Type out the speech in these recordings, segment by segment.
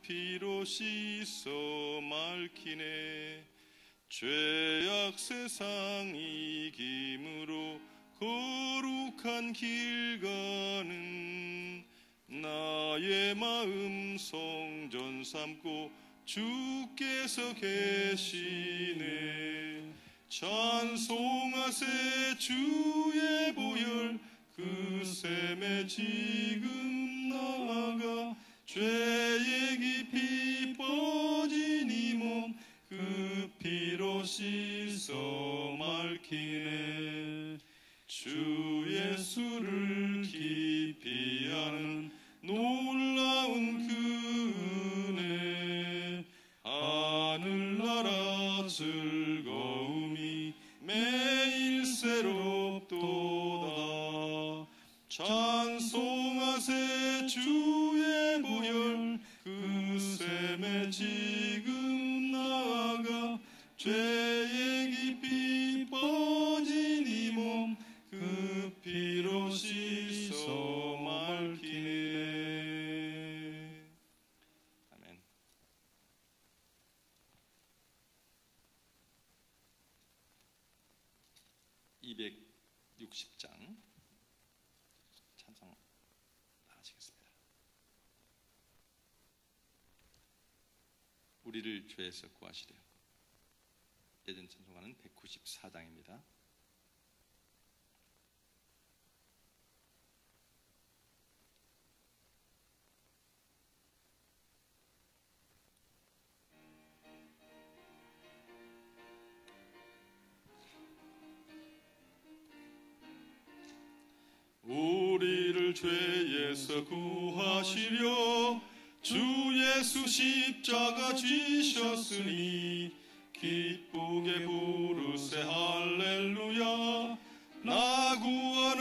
피로 씻어 맑히네. 죄악 세상 이김으로 거룩한 길 가는 나의 마음 성전 삼고 주께서 계시네. 찬송하세 주의 보혈 그 샘에 지금 나아가 죄의 깊이 퍼진 이 몸 그 피로 씻어 맑히네. 주 예수를 깊이 아는 놀라운 그 은혜 하늘나라 즐거움이 매일 새롭도다. 찬송하세 주의 보혈 그 샘에 지금 나아가 죄의 깊이 퍼진 이 몸 그 피로 씻어 맑히네. 아멘. 260장 찬송 하시겠습니다. 우리를 죄에서 구하시려. 예전 찬송가는 194장입니다. 우리를 죄에서 구하시려 주 예수 십자가 지셨으니 기쁘게 부르세 할렐루야. 나 구원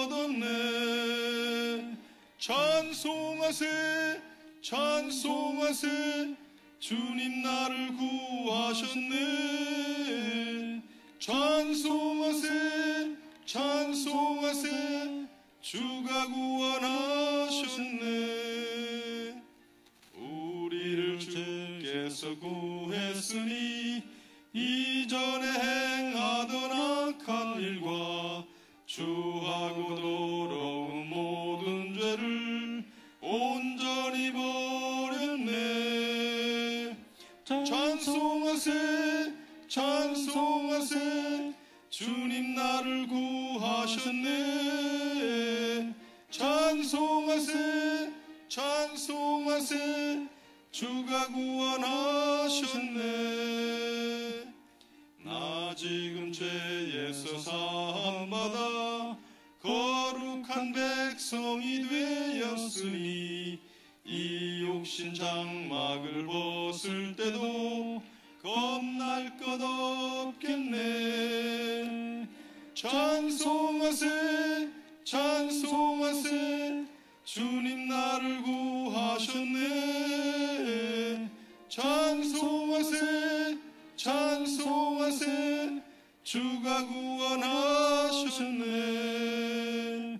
얻었네. 찬송하세 찬송하세 주님 나를 구하셨네. 찬송하세 찬송하세 주가 구원하셨네. 우리를 주께서 구했으니 이전에 행하던 악한 일과 주하고 더러운 모든 죄를 온전히 버렸네. 찬송하세 찬송하세 주님 나를 구하셨네. 찬송하세 찬송하세 주가 구원하셨네. 나 지금 죄에서 사함받아 거룩한 백성이 되었으니 이 육신 장막을 벗을 때도 겁날 것 없겠네. 찬송하세 찬송하세 주님 나를 구하셨네. 찬송하세 찬송하세 주가 구원하셨네.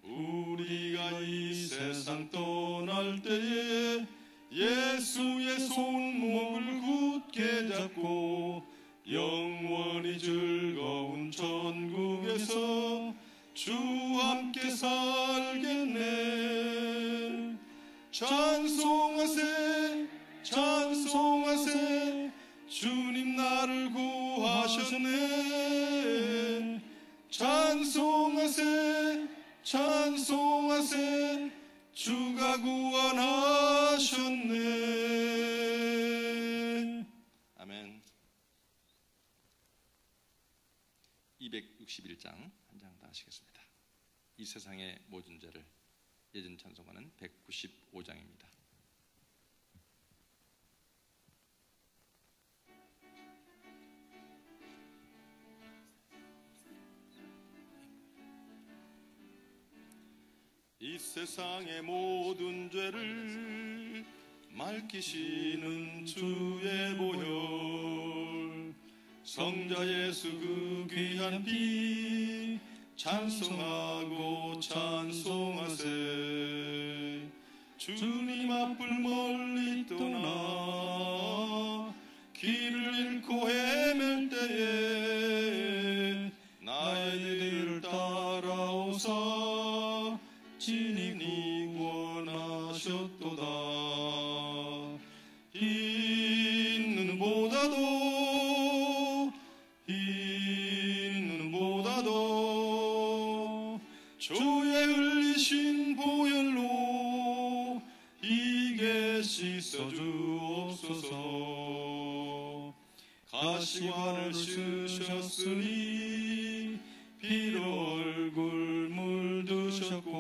우리가 이 세상 떠날 때에 예수의 손목을 굳게 잡고 영원히 즐거운 천국에서 주와 함께 살겠네. 찬송하세 찬송하세 주님 나를 구하셨네. 찬송하세 찬송하세 주가 구원하셨네. 아멘. 261장 한 장 다 하시겠습니다. 이 세상의 모든 죄를. 예전 찬송가는 195장입니다. 이 세상의 모든 죄를 맑히시는 주의 보혈, 성자 예수 그 귀한 피 찬송하고 찬송하세. 주님 앞을 멀리 없소서다. 흰 눈보다도 주의 흘리신 보혈로 이게 씻어 주옵소서. 가시관을 쓰셨으니 피로 얼굴 물드셨고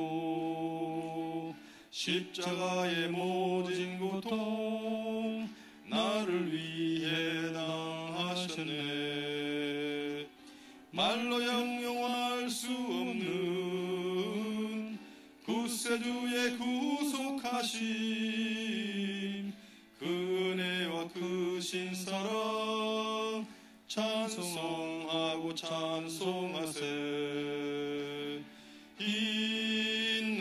십자가의 모진 고통 나를 위해 당하셨네. 말로 형용할 수 없는 구세주의 구속하심 그 은혜와 크신 사랑 찬송하고 찬송하세. 흰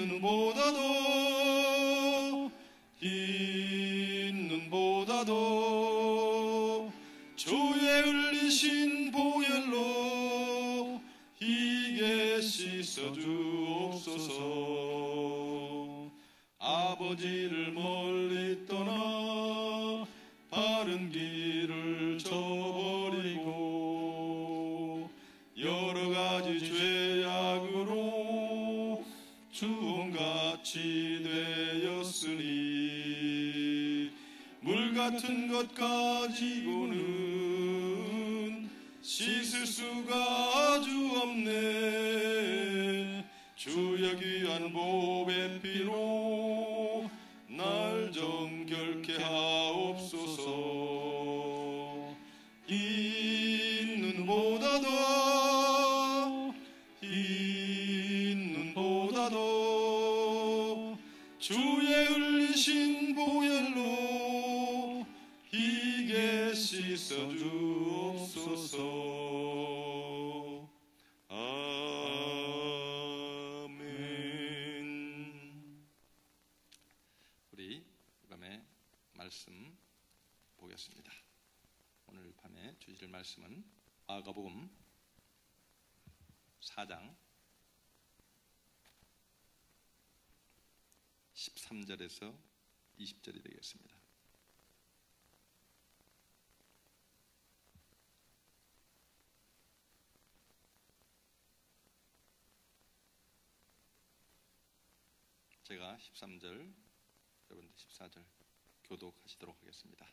눈보다도 주의 흘리신 보혈로 희게 씻어 주옵소서. 아버지를 멀리 떠나 바른 길을 저버리고 여러 가지 죄악으로 주홍같이 되었으니 물 같은 것 가지고는 씻을 수가 아주 없네. 주의 귀한 보배 피로 날 정결케 하옵소서. 흰 눈보다도 주의 흘리신 보혈로 희게 씻어 주옵소서. 아멘. 우리 이 밤에 말씀 보겠습니다. 오늘 밤에 주실 말씀은 마가복음 4장 13절에서 20절이 되겠습니다. 제가 13절, 여러분들 14절 교독하시도록 하겠습니다.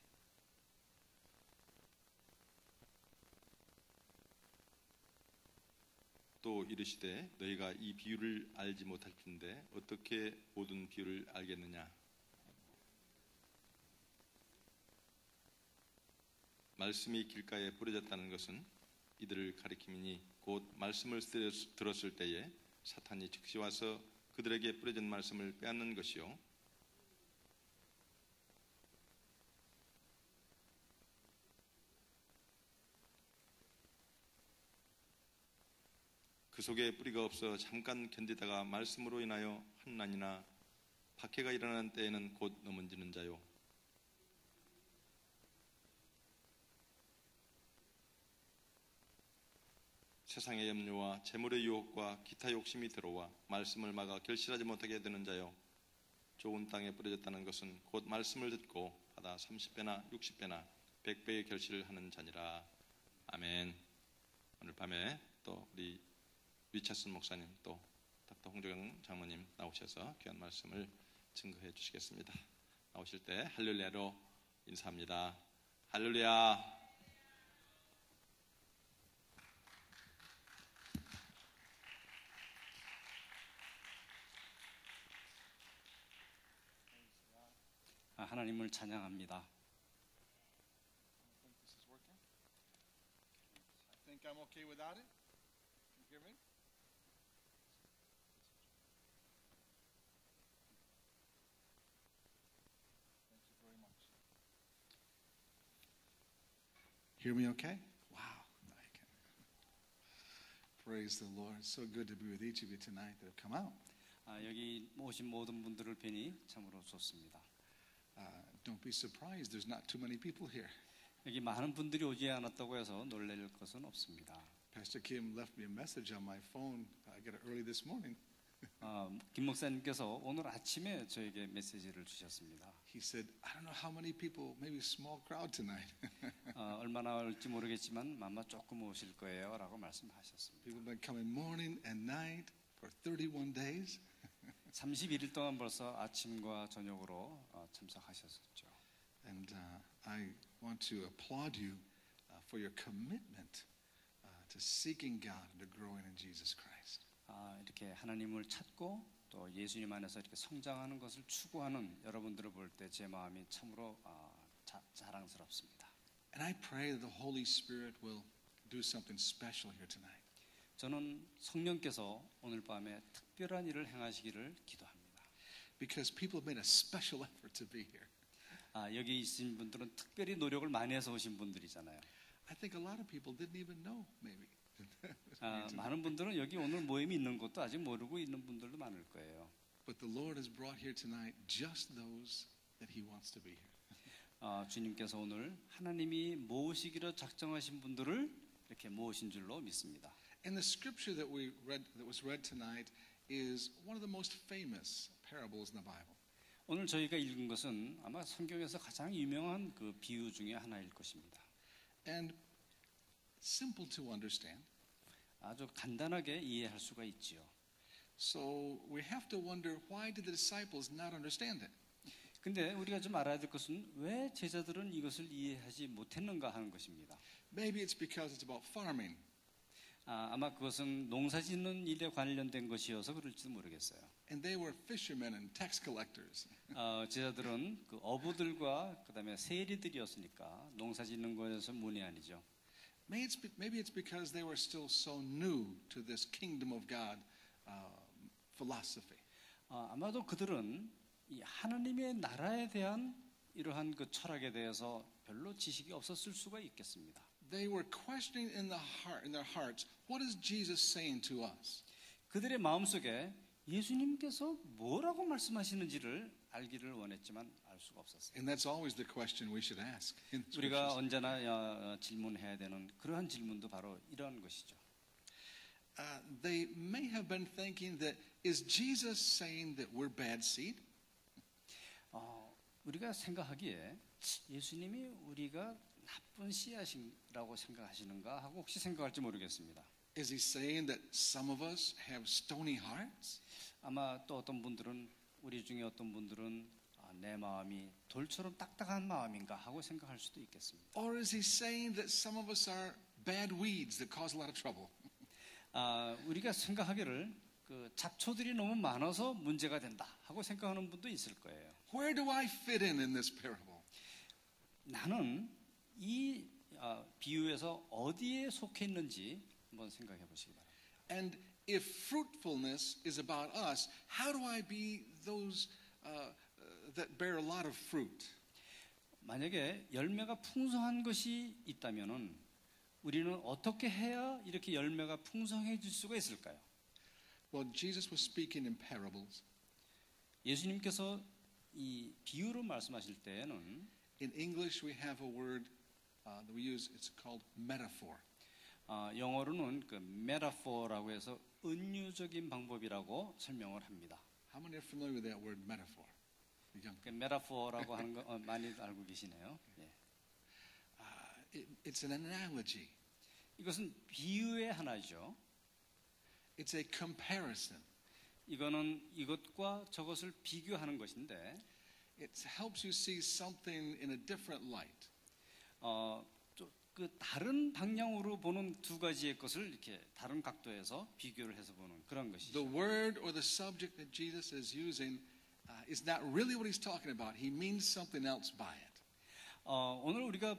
또 이르시되 너희가 이 비유를 알지 못할 텐데 어떻게 모든 비유를 알겠느냐. 말씀이 길가에 뿌려졌다는 것은 이들을 가리킴이니 곧 말씀을 들었을 때에 사탄이 즉시 와서 그들에게 뿌려진 말씀을 빼앗는 것이요 그 속에 뿌리가 없어 잠깐 견디다가 말씀으로 인하여 환난이나 박해가 일어나는 때에는 곧 넘어지는 자요. 세상의 염려와 재물의 유혹과 기타 욕심이 들어와 말씀을 막아 결실하지 못하게 되는 자요. 좋은 땅에 뿌려졌다는 것은 곧 말씀을 듣고 받아 30배나 60배나 100배의 결실을 하는 자니라. 아멘. 오늘 밤에 또 우리 리차슨 목사님 또 닥터 홍정영 장모님 나오셔서 귀한 말씀을 증거해 주시겠습니다. 나오실 때 할렐루야로 인사합니다. 할렐루야. 하나님을 찬양합니다. I think I'm okay without it. You hear me? Thank you very much. Hear me okay? Wow. I can. Praise the Lord. It's so good to be with each of you tonight that have come out. 여기 오신 모든 분들을 뵈니 참으로 좋습니다. Don't be surprised. There's not too many people here. 여기 많은 분들이 오지 않았다고 해서 놀랄 것은 없습니다. Pastor Kim left me a message on my phone. I got it early this morning. 김 목사님께서 오늘 아침에 저에게 메시지를 주셨습니다. He said, I don't know how many people, maybe a small crowd tonight. 얼마나 올지 모르겠지만 아마 조금 오실 거예요 라고 말씀하셨습니다. People have been coming morning and night for 31 days. 31일 동안 벌써 아침과 저녁으로 참석하셨었죠. And I want to applaud you for your commitment to seeking God and to growing in Jesus Christ. 이렇게 하나님을 찾고 또 예수님 안에서 이렇게 성장하는 것을 추구하는 여러분들을 볼 때 제 마음이 참으로 자랑스럽습니다. And I pray that the Holy Spirit will do something special here tonight. 저는 성령께서 오늘 밤에 특별한 일을 행하시기를 기도합니다. Because people have made a special effort to be here. 여기 있으신 분들은 특별히 노력을 많이 해서 오신 분들이잖아요. I think a lot of people didn't even know, maybe. 많은 분들은 여기 오늘 모임이 있는 것도 아직 모르고 있는 분들도 많을 거예요. But the Lord has brought here tonight just those that He wants to be here. 주님께서 오늘 하나님이 모으시기로 작정하신 분들을 이렇게 모으신 줄로 믿습니다. And the scripture that was read tonight is one of the most famous parables in the Bible. 오늘 저희가 읽은 것은 아마 성경에서 가장 유명한 그 비유 중에 하나일 것입니다. And simple to understand. 아주 간단하게 이해할 수가 있지요. So we have to wonder, why did the disciples not understand it? 근데 우리가 좀 알아야 될 것은 왜 제자들은 이것을 이해하지 못했는가 하는 것입니다. Maybe it's because it's about farming. 아마 그것은 농사짓는 일에 관련된 것이어서 그럴지도 모르겠어요. And they were fishermen and tax collectors. 제자들은 그 어부들과 그다음에 세리들이었으니까 농사짓는 것에서 문외한이죠. Maybe it's because they were still so new to this kingdom of God philosophy. 아마도 그들은 이 하나님의 나라에 대한 이러한 그 철학에 대해서 별로 지식이 없었을 수가 있겠습니다. They were questioning in their hearts, what is Jesus saying to us? 그들의 마음속에 예수님께서 뭐라고 말씀하시는지를 알기를 원했지만 알 수가 없었어요. And that's always the question we should ask in 우리가 scriptures. 언제나 질문해야 되는 그러한 질문도 바로 이러한 것이죠. They may have been thinking that, is Jesus saying that we're bad seed? 우리가 생각하기에 예수님이 우리가 나쁜 씨앗이라고 생각하시는가 하고 혹시 생각할지 모르겠습니다. Is he saying that some of us have stony hearts? 아마 또 어떤 분들은 우리 중에 어떤 분들은 내 마음이 돌처럼 딱딱한 마음인가 하고 생각할 수도 있겠습니다. Or is he saying that some of us are bad weeds that cause a lot of trouble? 우리가 생각하기를 그 잡초들이 너무 많아서 문제가 된다 하고 생각하는 분도 있을 거예요. Where do I fit in this parable? 나는 이 비유에서 어디에 속해 있는지 한번 생각해 보시기 바랍니다. And if fruitfulness is about us, how do I be those that bear a lot of fruit? 만약에 열매가 풍성한 것이 있다면은 우리는 어떻게 해야 이렇게 열매가 풍성해질 수가 있을까요? Well, Jesus was speaking in parables. 예수님께서 이 비유로 말씀하실 때에는 In English, we have a word that we use. It's called metaphor. 영어로는 그 metaphor라고 해서 은유적인 방법이라고 설명을 합니다. How many are familiar with that word metaphor? The young 그 metaphor라고 하는 거 많이 알고 계시네요. 예. It's an analogy. 이것은 비유의 하나죠. It's a comparison. 이거는 이것과 저것을 비교하는 것인데 It helps you see something in a different light. 그 다른 방향으로 보는 두 가지의 것을 이렇게 다른 각도에서 비교를 해서 보는 그런 것이죠. The word or the subject that Jesus is using is not really what he's talking about. He means something else by it. 오늘 우리가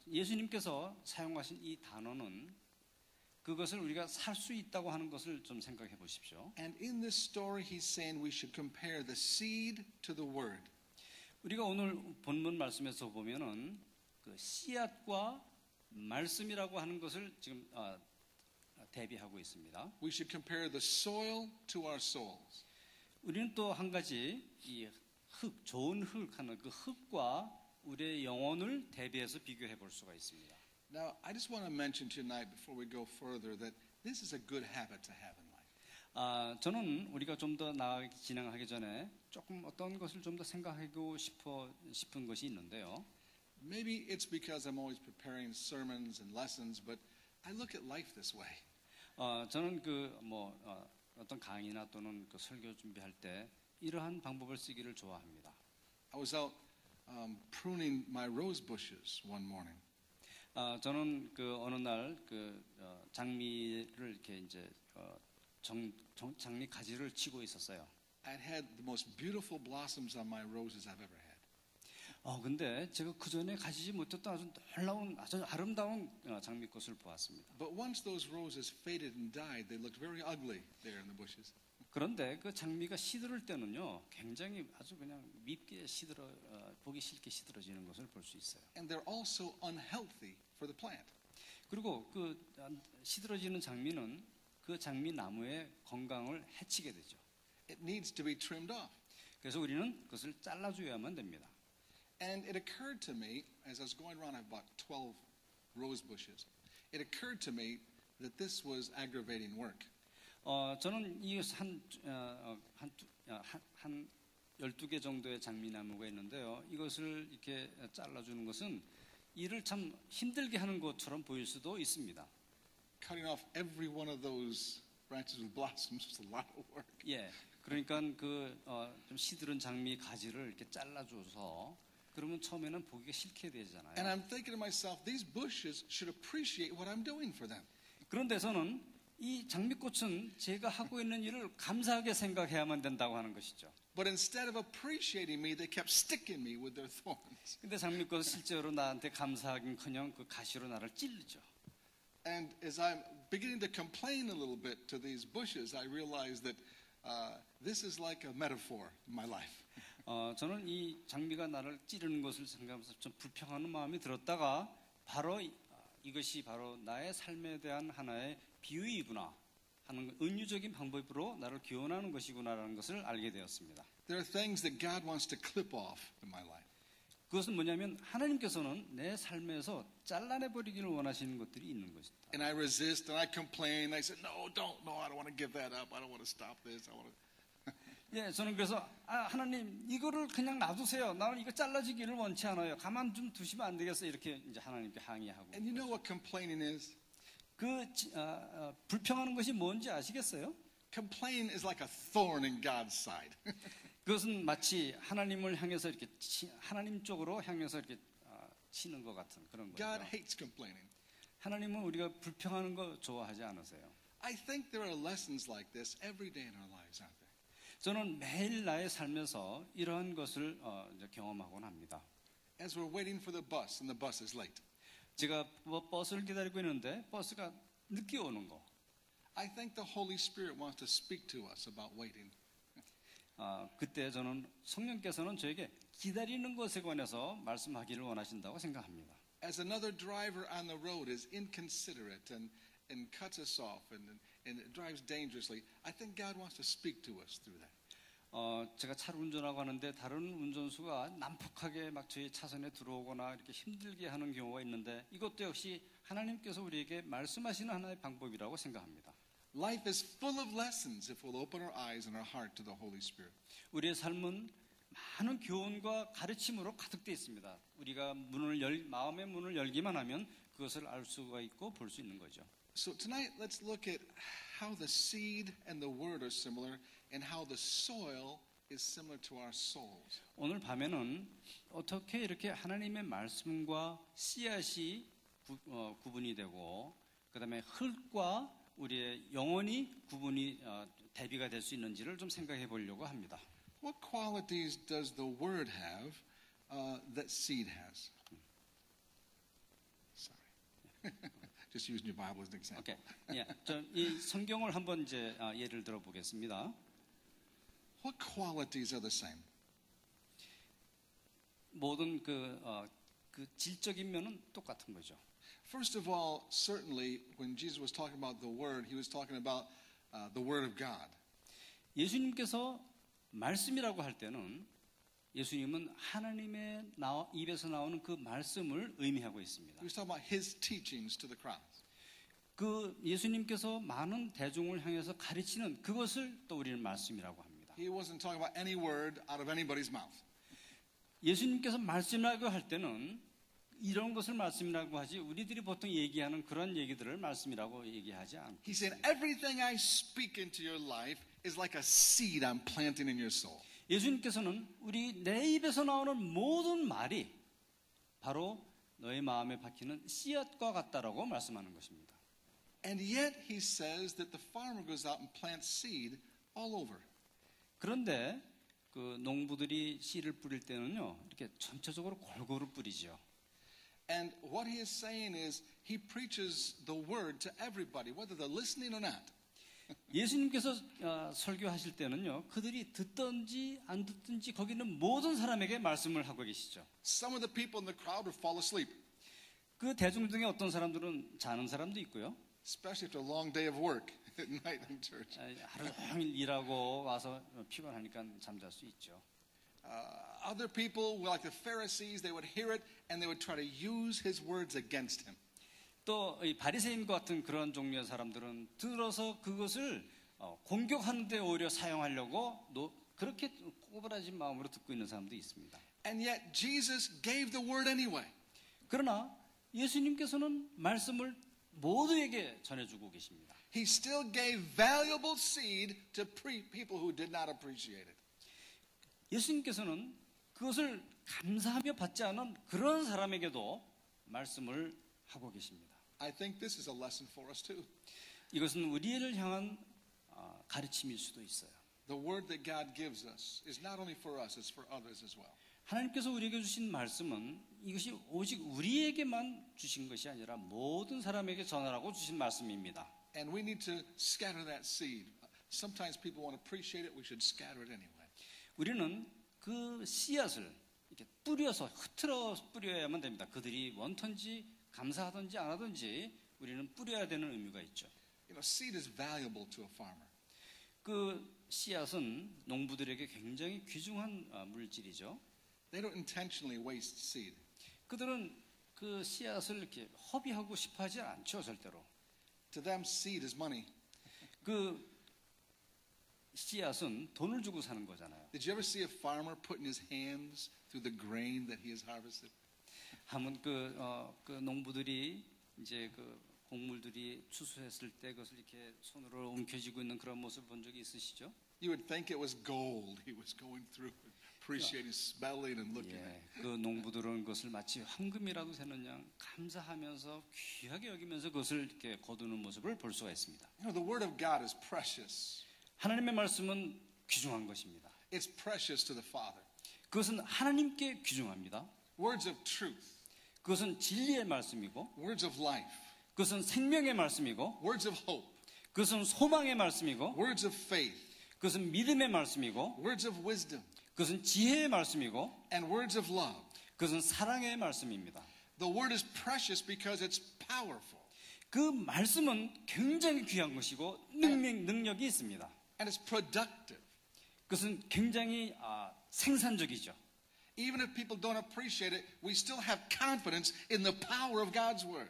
예수님께서 사용하신 이 단어는 그것을 우리가 살 수 있다고 하는 것을 좀 생각해 보십시오. And in this story, he's saying we should compare the seed to the word. 우리가 오늘 본문 말씀에서 보면은 그 씨앗과 말씀이라고 하는 것을 지금 대비하고 있습니다. We should compare the soil to our souls. 우리는 또 한 가지 이 흙, 좋은 흙 하는 그 흙과 우리의 영혼을 대비해서 비교해 볼 수가 있습니다. Now, I just want to mention tonight before we go further that this is a good habit to have in life. 저는 우리가 좀 더 나아가게 진행하기 전에 조금 어떤 것을 좀 더 생각하고 싶은 것이 있는데요. Maybe it's because I'm always preparing sermons and lessons, but I look at life this way. 저는 어떤 강의나 또는 그 설교 준비할 때 이러한 방법을 쓰기를 좋아합니다. I was out pruning my rose bushes one morning. 저는 그 어느 날 장미를 이렇게 이제 장미 가지를 치고 있었어요. I had the most beautiful blossoms on my roses I've ever had. 근데 제가 그 전에 가지지 못했던 아주 놀라운, 아주 아름다운 장미꽃을 보았습니다. But once those roses faded and died, they looked very ugly there in the bushes. 그런데 그 장미가 시들을 때는요, 굉장히 아주 그냥 밉게 보기 싫게 시들어지는 것을 볼 수 있어요. And they're also unhealthy for the plant. 그리고 그 시들어지는 장미는 그 장미 나무의 건강을 해치게 되죠. It needs to be trimmed off. 그래서 우리는 그것을 잘라줘야만 됩니다. And it occurred to me, as I was going around, I bought 12 rose bushes. It occurred to me that this was aggravating work. 저는 이 한 12개 정도의 장미나무가 있는데요. 이것을 이렇게 잘라주는 것은 일을 참 힘들게 하는 것처럼 보일 수도 있습니다. Cutting off every one of those branches with blossoms was a lot of work. 예, 그러니까 좀 시들은 장미 가지를 이렇게 잘라줘서 그러면 처음에는 보기가 싫게 되잖아요. And I'm thinking to myself, these bushes should appreciate what I'm doing for them. 그런데서는 이 장미꽃은 제가 하고 있는 일을 감사하게 생각해야만 된다고 하는 것이죠. But instead of appreciating me, they kept sticking me with their thorns. 근데 장미꽃은 실제로 나한테 감사하긴커녕 그 가시로 나를 찌르죠. And as I'm beginning to complain a little bit to these bushes, I realize that this is like a metaphor in my life. 저는 이 장미가 나를 찌르는 것을 생각하면서 좀 불평하는 마음이 들었다가 바로 이것이 바로 나의 삶에 대한 하나의 비유이구나 하는 은유적인 방법으로 나를 교훈하는 것이구나라는 것을 알게 되었습니다. There are things that God wants to clip off in my life. 그것은 뭐냐면 하나님께서는 내 삶에서 잘라내버리기를 원하시는 것들이 있는 것이다. And I resist and I complain. I said, no, I don't want to give that up. I don't want to stop this. I want to. 예, 저는 그래서 하나님 이거를 그냥 놔두세요. 나는 이거 잘라지기를 원치 않아요. 가만 좀 두시면 안 되겠어. 이렇게 이제 하나님께 항의하고. And you know what complaining is? 불평하는 것이 뭔지 아시겠어요? Complaining is like a thorn in God's side. 그것은 마치 하나님을 향해서 이렇게 하나님 쪽으로 향해서 이렇게 치는 것 같은 그런 거죠. God hates complaining. 하나님은 우리가 불평하는 거 좋아하지 않으세요. I think there are lessons like this every day in our lives, aren't there? 저는 매일 나의 삶에서 이러한 것을 이제 경험하곤 합니다. As we're waiting for the bus and the bus is late. 제가 버스를 기다리고 있는데 버스가 늦게 오는 거. I think the Holy Spirit wants to speak to us about waiting. 그때 저는 성령께서는 저에게 기다리는 것에 관해서 말씀하기를 원하신다고 생각합니다. As another driver on the road is inconsiderate and cuts us off and drives dangerously, I think God wants to speak to us through that. 제가 차를 운전하고 하는데 다른 운전수가 난폭하게 막 저희 차선에 들어오거나 이렇게 힘들게 하는 경우가 있는데 이것도 역시 하나님께서 우리에게 말씀하시는 하나의 방법이라고 생각합니다. Life is full of lessons if we'll open our eyes and our heart to the Holy Spirit. 우리의 삶은 많은 교훈과 가르침으로 가득되어 있습니다. 우리가 마음의 문을 열기만 하면 그것을 알 수가 있고 볼 수 있는 거죠. So tonight, let's look at how the seed and the word are similar and how the soil is similar to our souls. 오늘 밤에는 어떻게 이렇게 하나님의 말씀과 씨앗이 구분이 되고 그다음에 흙과 우리의 영혼이 구분이 대비가 될 수 있는지를 좀 생각해 보려고 합니다. What qualities does the word have that seed has? Sorry. Just using your Bible as an example. 오케이. 예, 이 성경을 한번 이제 예를 들어 보겠습니다. What qualities are the same? 모든 그 질적인 면은 똑같은 거죠. First of all, certainly when Jesus was talking about the word, he was talking about the word of God. 예수님께서 말씀이라고 할 때는 예수님은 하나님의 입에서 나오는 그 말씀을 의미하고 있습니다. He was talking about his teachings to the crowds. 그 예수님께서 많은 대중을 향해서 가르치는 그것을 또 우리는 말씀이라고 합니다. He wasn't talking about any word out of anybody's mouth. 예수님께서 말씀이라고 할 때는 이런 것을 말씀이라고 하지 우리들이 보통 얘기하는 그런 얘기들을 말씀이라고 얘기하지 않고 He said, everything I speak into your life is like a seed I'm planting in your soul. 예수님께서는 우리 내 입에서 나오는 모든 말이 바로 너의 마음에 박히는 씨앗과 같다라고 말씀하는 것입니다. And yet he says that the farmer goes out and plants seed all over. 그런데 그 농부들이 씨를 뿌릴 때는요 이렇게 전체적으로 골고루 뿌리죠. And what he is saying is he preaches the word to everybody, whether they're listening or not. 예수님께서 설교하실 때는요 그들이 듣든지 안 듣든지 거기 있는 모든 사람에게 말씀을 하고 계시죠. Some of the people in the crowd would fall asleep, 그 대중 중에 어떤 사람들은 자는 사람도 있고요. especially after a long day of work at night in church. 하루 종일 일하고 와서 피곤하니까 잠잘 수 있죠. Other people, like the Pharisees, they would hear it and they would try to use his words against him. 또 이 바리새인과 같은 그런 종류의 사람들은 들어서 그것을 공격하는 데 오히려 사용하려고 그렇게 꼬부라진 마음으로 듣고 있는 사람도 있습니다. And yet Jesus gave the word anyway. 그러나 예수님께서는 말씀을 모두에게 전해주고 계십니다. He still gave valuable seed to people who did not appreciate it. 예수님께서는 그것을 감사하며 받지 않은 그런 사람에게도 말씀을 하고 계십니다. I think this is a lesson for us too. 이것은 우리를 향한 가르침일 수도 있어요. The word that God gives us is not only for us, it's for others as well. 하나님께서 우리에게 주신 말씀은 이것이 오직 우리에게만 주신 것이 아니라 모든 사람에게 전하라고 주신 말씀입니다. And we need to scatter that seed. Sometimes people won't appreciate it. We should scatter it anyway. 우리는 그 씨앗을 이렇게 뿌려서 흐트러 뿌려야만 됩니다. 그들이 원턴지 감사하든지 안 하든지 우리는 뿌려야 되는 의무가 있죠. You know, seed is valuable to a farmer. 그 씨앗은 농부들에게 굉장히 귀중한 물질이죠. They don't intentionally waste seed. 그들은 그 씨앗을 이렇게 허비하고 싶어하지 않죠, 절대로. To them, seed is money. 그 씨앗은 돈을 주고 사는 거잖아요. Did you ever see a farmer putting his hands through the grain that he has harvested? 한번 그 농부들이 이제 그 곡물들이 추수했을 때 그것을 이렇게 손으로 움켜쥐고 있는 그런 모습 본 적이 있으시죠? You would think it was gold he was going through, appreciating, smelling, and looking at. 그 농부들은 그것을 마치 황금이라도 되는 양 감사하면서 귀하게 여기면서 그것을 이렇게 거두는 모습을 볼 수가 있습니다. You know, the word of God is precious. 하나님의 말씀은 귀중한 것입니다. It's precious to the Father. 그것은 하나님께 귀중합니다. Words of truth, 그것은 진리의 말씀이고, words of life, 그것은 생명의 말씀이고, words of hope, 그것은 소망의 말씀이고, words of faith, 그것은 믿음의 말씀이고, words of wisdom, 그것은 지혜의 말씀이고, and words of love. 그것은 사랑의 말씀입니다. The word is precious because it's powerful 그 말씀은 굉장히 귀한 것이고 능력이 있습니다. and it's productive. 그것은 굉장히 생산적이죠. Even if people don't appreciate it, we still have confidence in the power of God's word.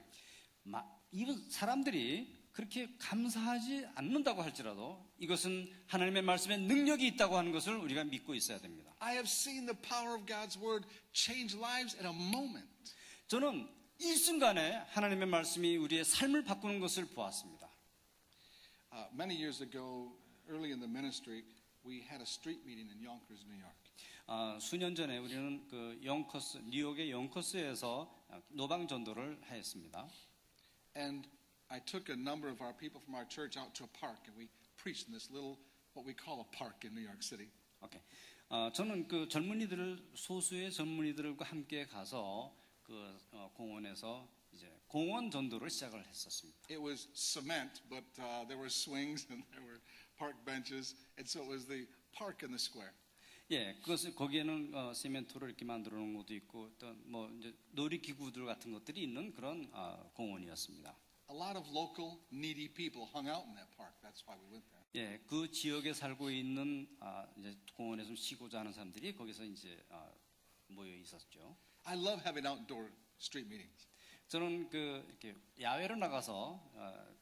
이런 사람들이 그렇게 감사하지 않는다고 할지라도 이것은 하나님의 말씀에 능력이 있다고 하는 것을 우리가 믿고 있어야 됩니다. I have seen the power of God's word change lives in a moment. 저는 일순간에 하나님의 말씀이 우리의 삶을 바꾸는 것을 보았습니다. Many years ago, early in the ministry, we had a street meeting in Yonkers, New York. 수년 전에 우리는 그 뉴욕의 영커스에서 노방 전도를 했습니다. And I took a number of our people from our church out to a park, and we preached in this little, what we call a park in New York City. 오케이. 저는 그 소수의 젊은이들과 함께 가서 그 공원에서 이제 공원 전도를 시작을 했었습니다. It was cement, but there were swings and there were park benches, and so it was the park in the square. 예, 그것을 거기에는 시멘트로 이렇게 만들어 놓은 것도 있고 또 뭐 이제 놀이기구들 같은 것들이 있는 그런 공원이었습니다. A lot of local needy people hung out in that park. That's why we went there. 예, 그 지역에 살고 있는 이제 공원에서 쉬고자 하는 사람들이 거기서 이제 모여 있었죠. I love having outdoor street meetings. 저는 이렇게 야외로 나가서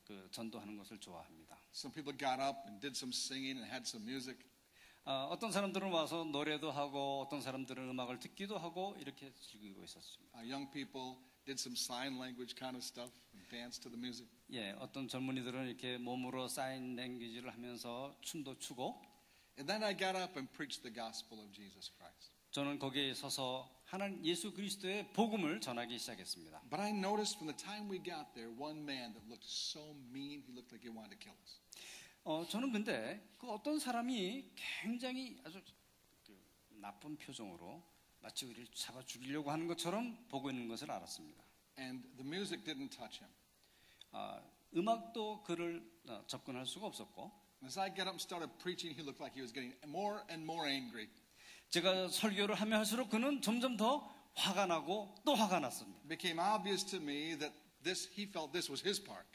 그 전도하는 것을 좋아합니다. Some people got up and did some singing and had some music. 어떤 사람들은 와서 노래도 하고 어떤 사람들은 음악을 듣기도 하고 이렇게 즐기고 있었습니다. Young people did some sign language kind of stuff and danced to the music. 예, 어떤 젊은이들은 이렇게 몸으로 사인 랭귀지를 하면서 춤도 추고 And then I got up and preached the gospel of Jesus Christ. 저는 거기에 서서 하나님 예수 그리스도의 복음을 전하기 시작했습니다. But I noticed from the time we got there, one man that looked so mean, he looked like he wanted to kill us. 저는 근데 그 어떤 사람이 굉장히 아주 나쁜 표정으로 마치 우리를 잡아 죽이려고 하는 것처럼 보고 있는 것을 알았습니다. And the music didn't touch him. 음악도 그를 접근할 수가 없었고 As I got up and started preaching, he looked like he was getting more and more angry. 제가 설교를 하면 할수록 그는 점점 더 화가 나고 또 화가 났습니다. It became obvious to me that he felt this was his park.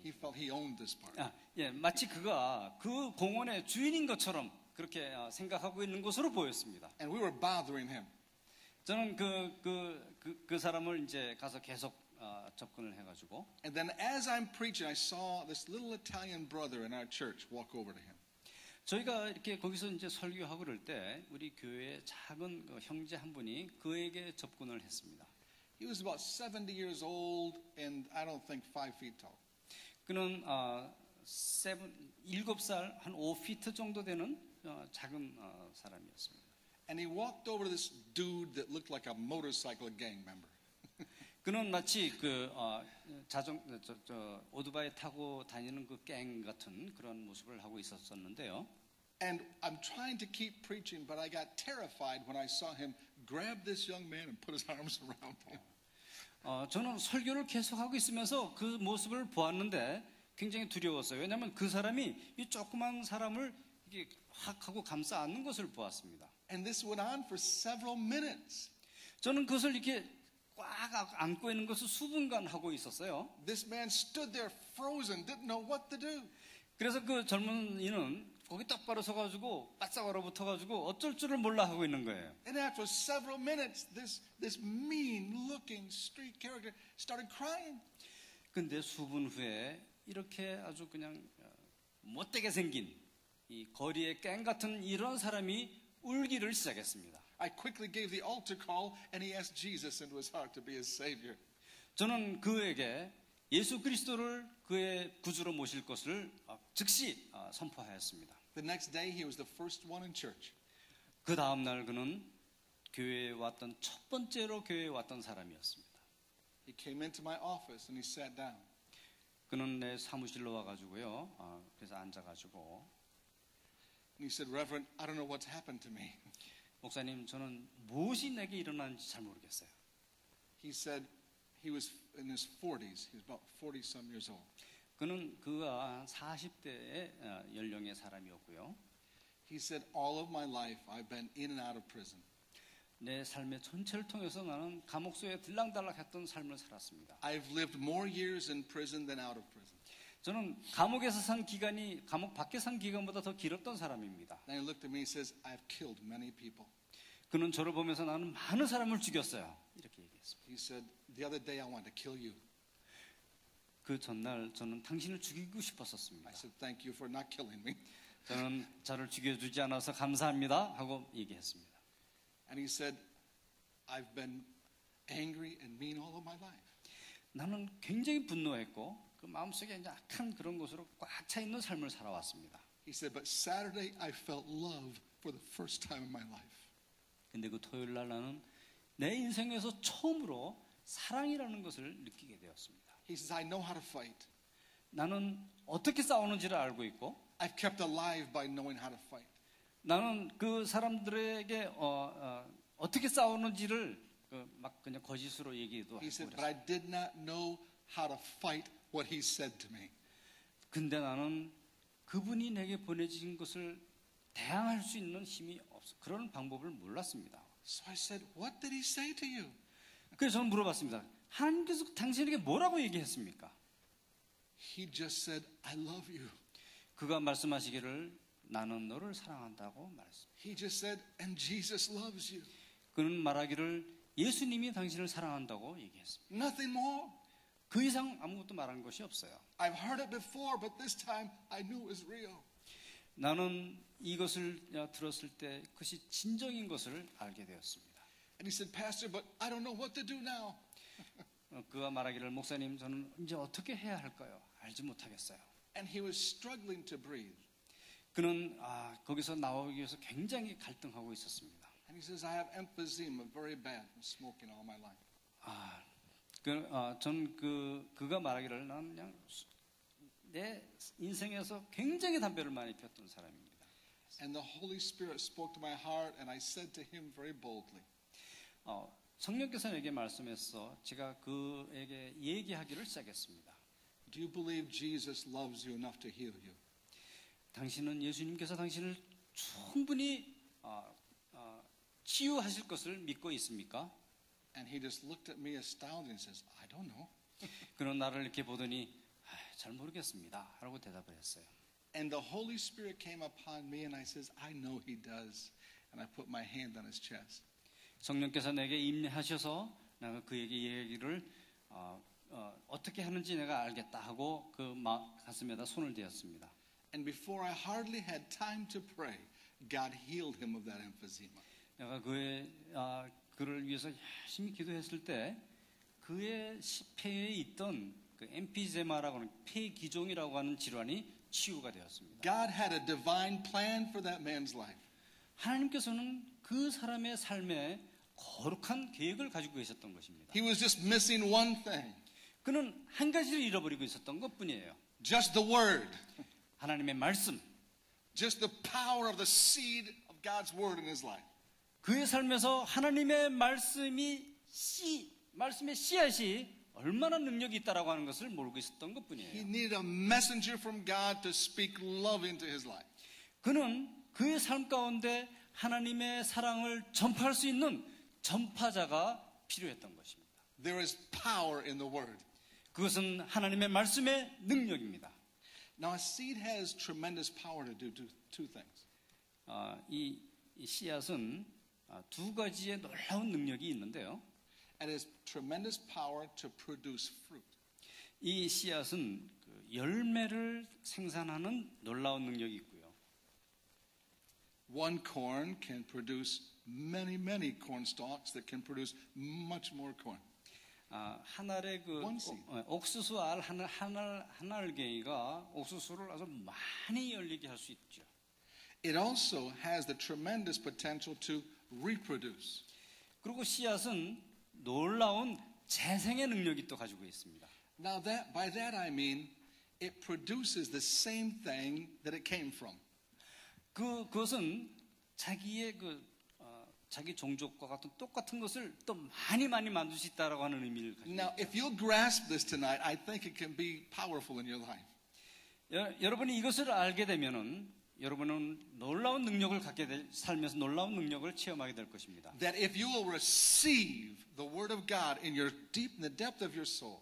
He felt he owned this park. 예, 마치 그가 그 공원의 주인인 것처럼 그렇게 생각하고 있는 것으로 보였습니다. And we were bothering him. 저는 그 사람을 이제 가서 계속 접근을 해가지고 And then as I'm preaching, I saw this little Italian brother in our church walk over to him. 저희가 이렇게 거기서 이제 설교하고 그럴 때 우리 교회의 작은 형제 한 분이 그에게 접근을 했습니다. He was about 70 years old and I don't think 5 feet tall. 그는 7살 한 5피트 정도 되는 작은 사람이었습니다. And he walked over to this dude that looked like a motorcycle gang member. 그는 마치 오토바이 타고 다니는 그 갱 같은 그런 모습을 하고 있었는데요. And I'm trying to keep preaching, but I got terrified when I saw him grab this young man and put his arms around him. 저는 설교를 계속하고 있으면서 그 모습을 보았는데 굉장히 두려웠어요. 왜냐하면 그 사람이 이 조그만 사람을 이게 확 하고 감싸 안는 것을 보았습니다. And this went on for several minutes. 저는 그것을 이렇게 꽉 안고 있는 것을 수분간 하고 있었어요. This man stood there frozen, didn't know what to do. 그래서 그 젊은이는 거기 똑바로 서가지고 바싹 얼어붙어가지고 어쩔 줄을 몰라 하고 있는 거예요. And after several minutes, this mean-looking street character started crying. 근데 수분 후에 이렇게 아주 그냥 못되게 생긴 이 거리의 깽 같은 이런 사람이 울기를 시작했습니다. I quickly gave the altar call and he asked Jesus into his heart to be his savior. 저는 그에게 예수 그리스도를 그의 구주로 모실 것을 즉시 선포하였습니다. The next day, he was the first one in church. 그 다음 날 그는 교회에 왔던 첫 번째로 교회에 왔던 사람이었습니다. He came into my office and he sat down. 그는 내 사무실로 와가지고요. 그래서 앉아가지고 And he said, Reverend, I don't know what's happened to me. 목사님, 저는 무엇이 내게 일어나는지 잘 모르겠어요. He said he was in his 40s. He was about 40-some years old. 그는 그가 40대의 연령의 사람이었고요. He said, all of my life I've been in and out of prison. 내 삶의 전체를 통해서 나는 감옥 속에 들락달락했던 삶을 살았습니다. I've lived more years in prison than out of prison. 저는 감옥에서 산 기간이 감옥 밖에 산 기간보다 더 길었던 사람입니다. Then he looked at me and says, I've killed many people. 그는 저를 보면서 나는 많은 사람을 죽였어요. 이렇게 얘기했습니다. He said, the other day I wanted to kill you. 그 전날 저는 당신을 죽이고 싶었었습니다. I said, thank you for not killing me. 저는 저를 죽여주지 않아서 감사합니다 하고 얘기했습니다. And he said, I've been angry and mean all of my life. 나는 굉장히 분노했고 그 마음속에 이제 악한 그런 것으로 꽉 차 있는 삶을 살아왔습니다. He said, but Saturday I felt love for the first time in my life. 근데 그 토요일 날 나는 내 인생에서 처음으로 사랑이라는 것을 느끼게 되었습니다. He says, I know how to fight. 나는 어떻게 싸우는지를 알고 있고 I've kept alive by knowing how to fight. 나는 그 사람들에게 어떻게 싸우는지를 막 그냥 거짓으로 얘기도 He 하고 said, but 그랬어요. I did not know how to fight what he said to me. 근데 나는 그분이 내게 보내주신 것을 대항할 수 있는 힘이 없어. 그런 방법을 몰랐습니다. So I said, what did he say to you? 그래서 저는 물어봤습니다. 하나님께서 당신에게 뭐라고 얘기했습니까? He just said, I love you. 그가 말씀하시기를 나는 너를 사랑한다고 말했습니다. He just said, and Jesus loves you. 그는 말하기를 예수님이 당신을 사랑한다고 얘기했습니다. Nothing more. 그 이상 아무것도 말한 것이 없어요. I've heard it before, but this time I knew it was real. 나는 이것을 들었을 때 그것이 진정인 것을 알게 되었습니다. And he said, Pastor, but I don't know what to do now. 그가 말하기를 목사님 저는 이제 어떻게 해야 할까요? 알지 못하겠어요. And he was struggling to breathe. 그는 거기서 나오기 위해서 굉장히 갈등하고 있었습니다. And he says, I have emphysema very bad from smoking all my life. 전 그가 말하기를 나는 그냥 내 인생에서 굉장히 담배를 많이 피웠던 사람입니다. And the Holy Spirit spoke to my heart, and I said to him very boldly, 성령께서 내게 말씀해서 제가 그에게 얘기하기를 시작했습니다. Do you believe Jesus loves you enough to heal you? 당신은 예수님께서 당신을 충분히 치유하실 것을 믿고 있습니까? And he just looked at me astounded and says, I don't know. 그는 나를 이렇게 보더니 잘 모르겠습니다 라고 대답을 했어요. And the Holy Spirit came upon me and I says, I know he does. And I put my hand on his chest. 성령께서 내게 임하셔서 내가 그에게 얘기를 어떻게 하는지 내가 알겠다 하고 그 가슴에다 손을 대었습니다. And before I hardly had time to pray, God healed him of that emphysema. 내가 그를 위해서 열심히 기도했을 때 그의 폐에 있던 그 엠피제마라고 하는 폐기종이라고 하는 질환이 치유가 되었습니다. God had a divine plan for that man's life. 하나님께서는 그 사람의 삶에 거룩한 계획을 가지고 계셨던 것입니다. He was just missing one thing. 그는 한 가지를 잃어버리고 있었던 것뿐이에요. Just the word. 하나님의 말씀. Just the power of the seed of God's word in his life. 그의 삶에서 하나님의 말씀의 씨앗이 얼마나 능력이 있다라고 하는 것을 모르고 있었던 He 것뿐이에요. needed a messenger from God to speak love into his life. 그는 그의 삶 가운데 하나님의 사랑을 전파할 수 있는 전파자가 필요했던 것입니다. There is power in the word. 그것은 하나님의 말씀의 능력입니다. Now, a seed has tremendous power to do two things. 이 씨앗은 두 가지의 놀라운 능력이 있는데요. It has tremendous power to produce fruit. 이 씨앗은 그 열매를 생산하는 놀라운 능력이 있고요. One corn can produce many corn stalks that can produce much more corn. 한 알의 그 One seed. 옥수수 알 한 알갱이가 옥수수를 아주 많이 열리게 할 수 있죠. It also has the tremendous potential to reproduce. 그리고 씨앗은 놀라운 재생의 능력이 또 가지고 있습니다. Now, by that I mean it produces the same thing that it came from. 그것은 자기의 자기 종족과 같은 똑같은 것을 또 많이 만들 수 있다라고 하는 의미를 가지고 Now, if you'll grasp this tonight, I think it can be powerful in your life. 여러분이 이것을 알게 되면은 여러분은 놀라운 능력을 살면서 놀라운 능력을 체험하게 될 것입니다. That if you will receive the word of God in the depth of your soul,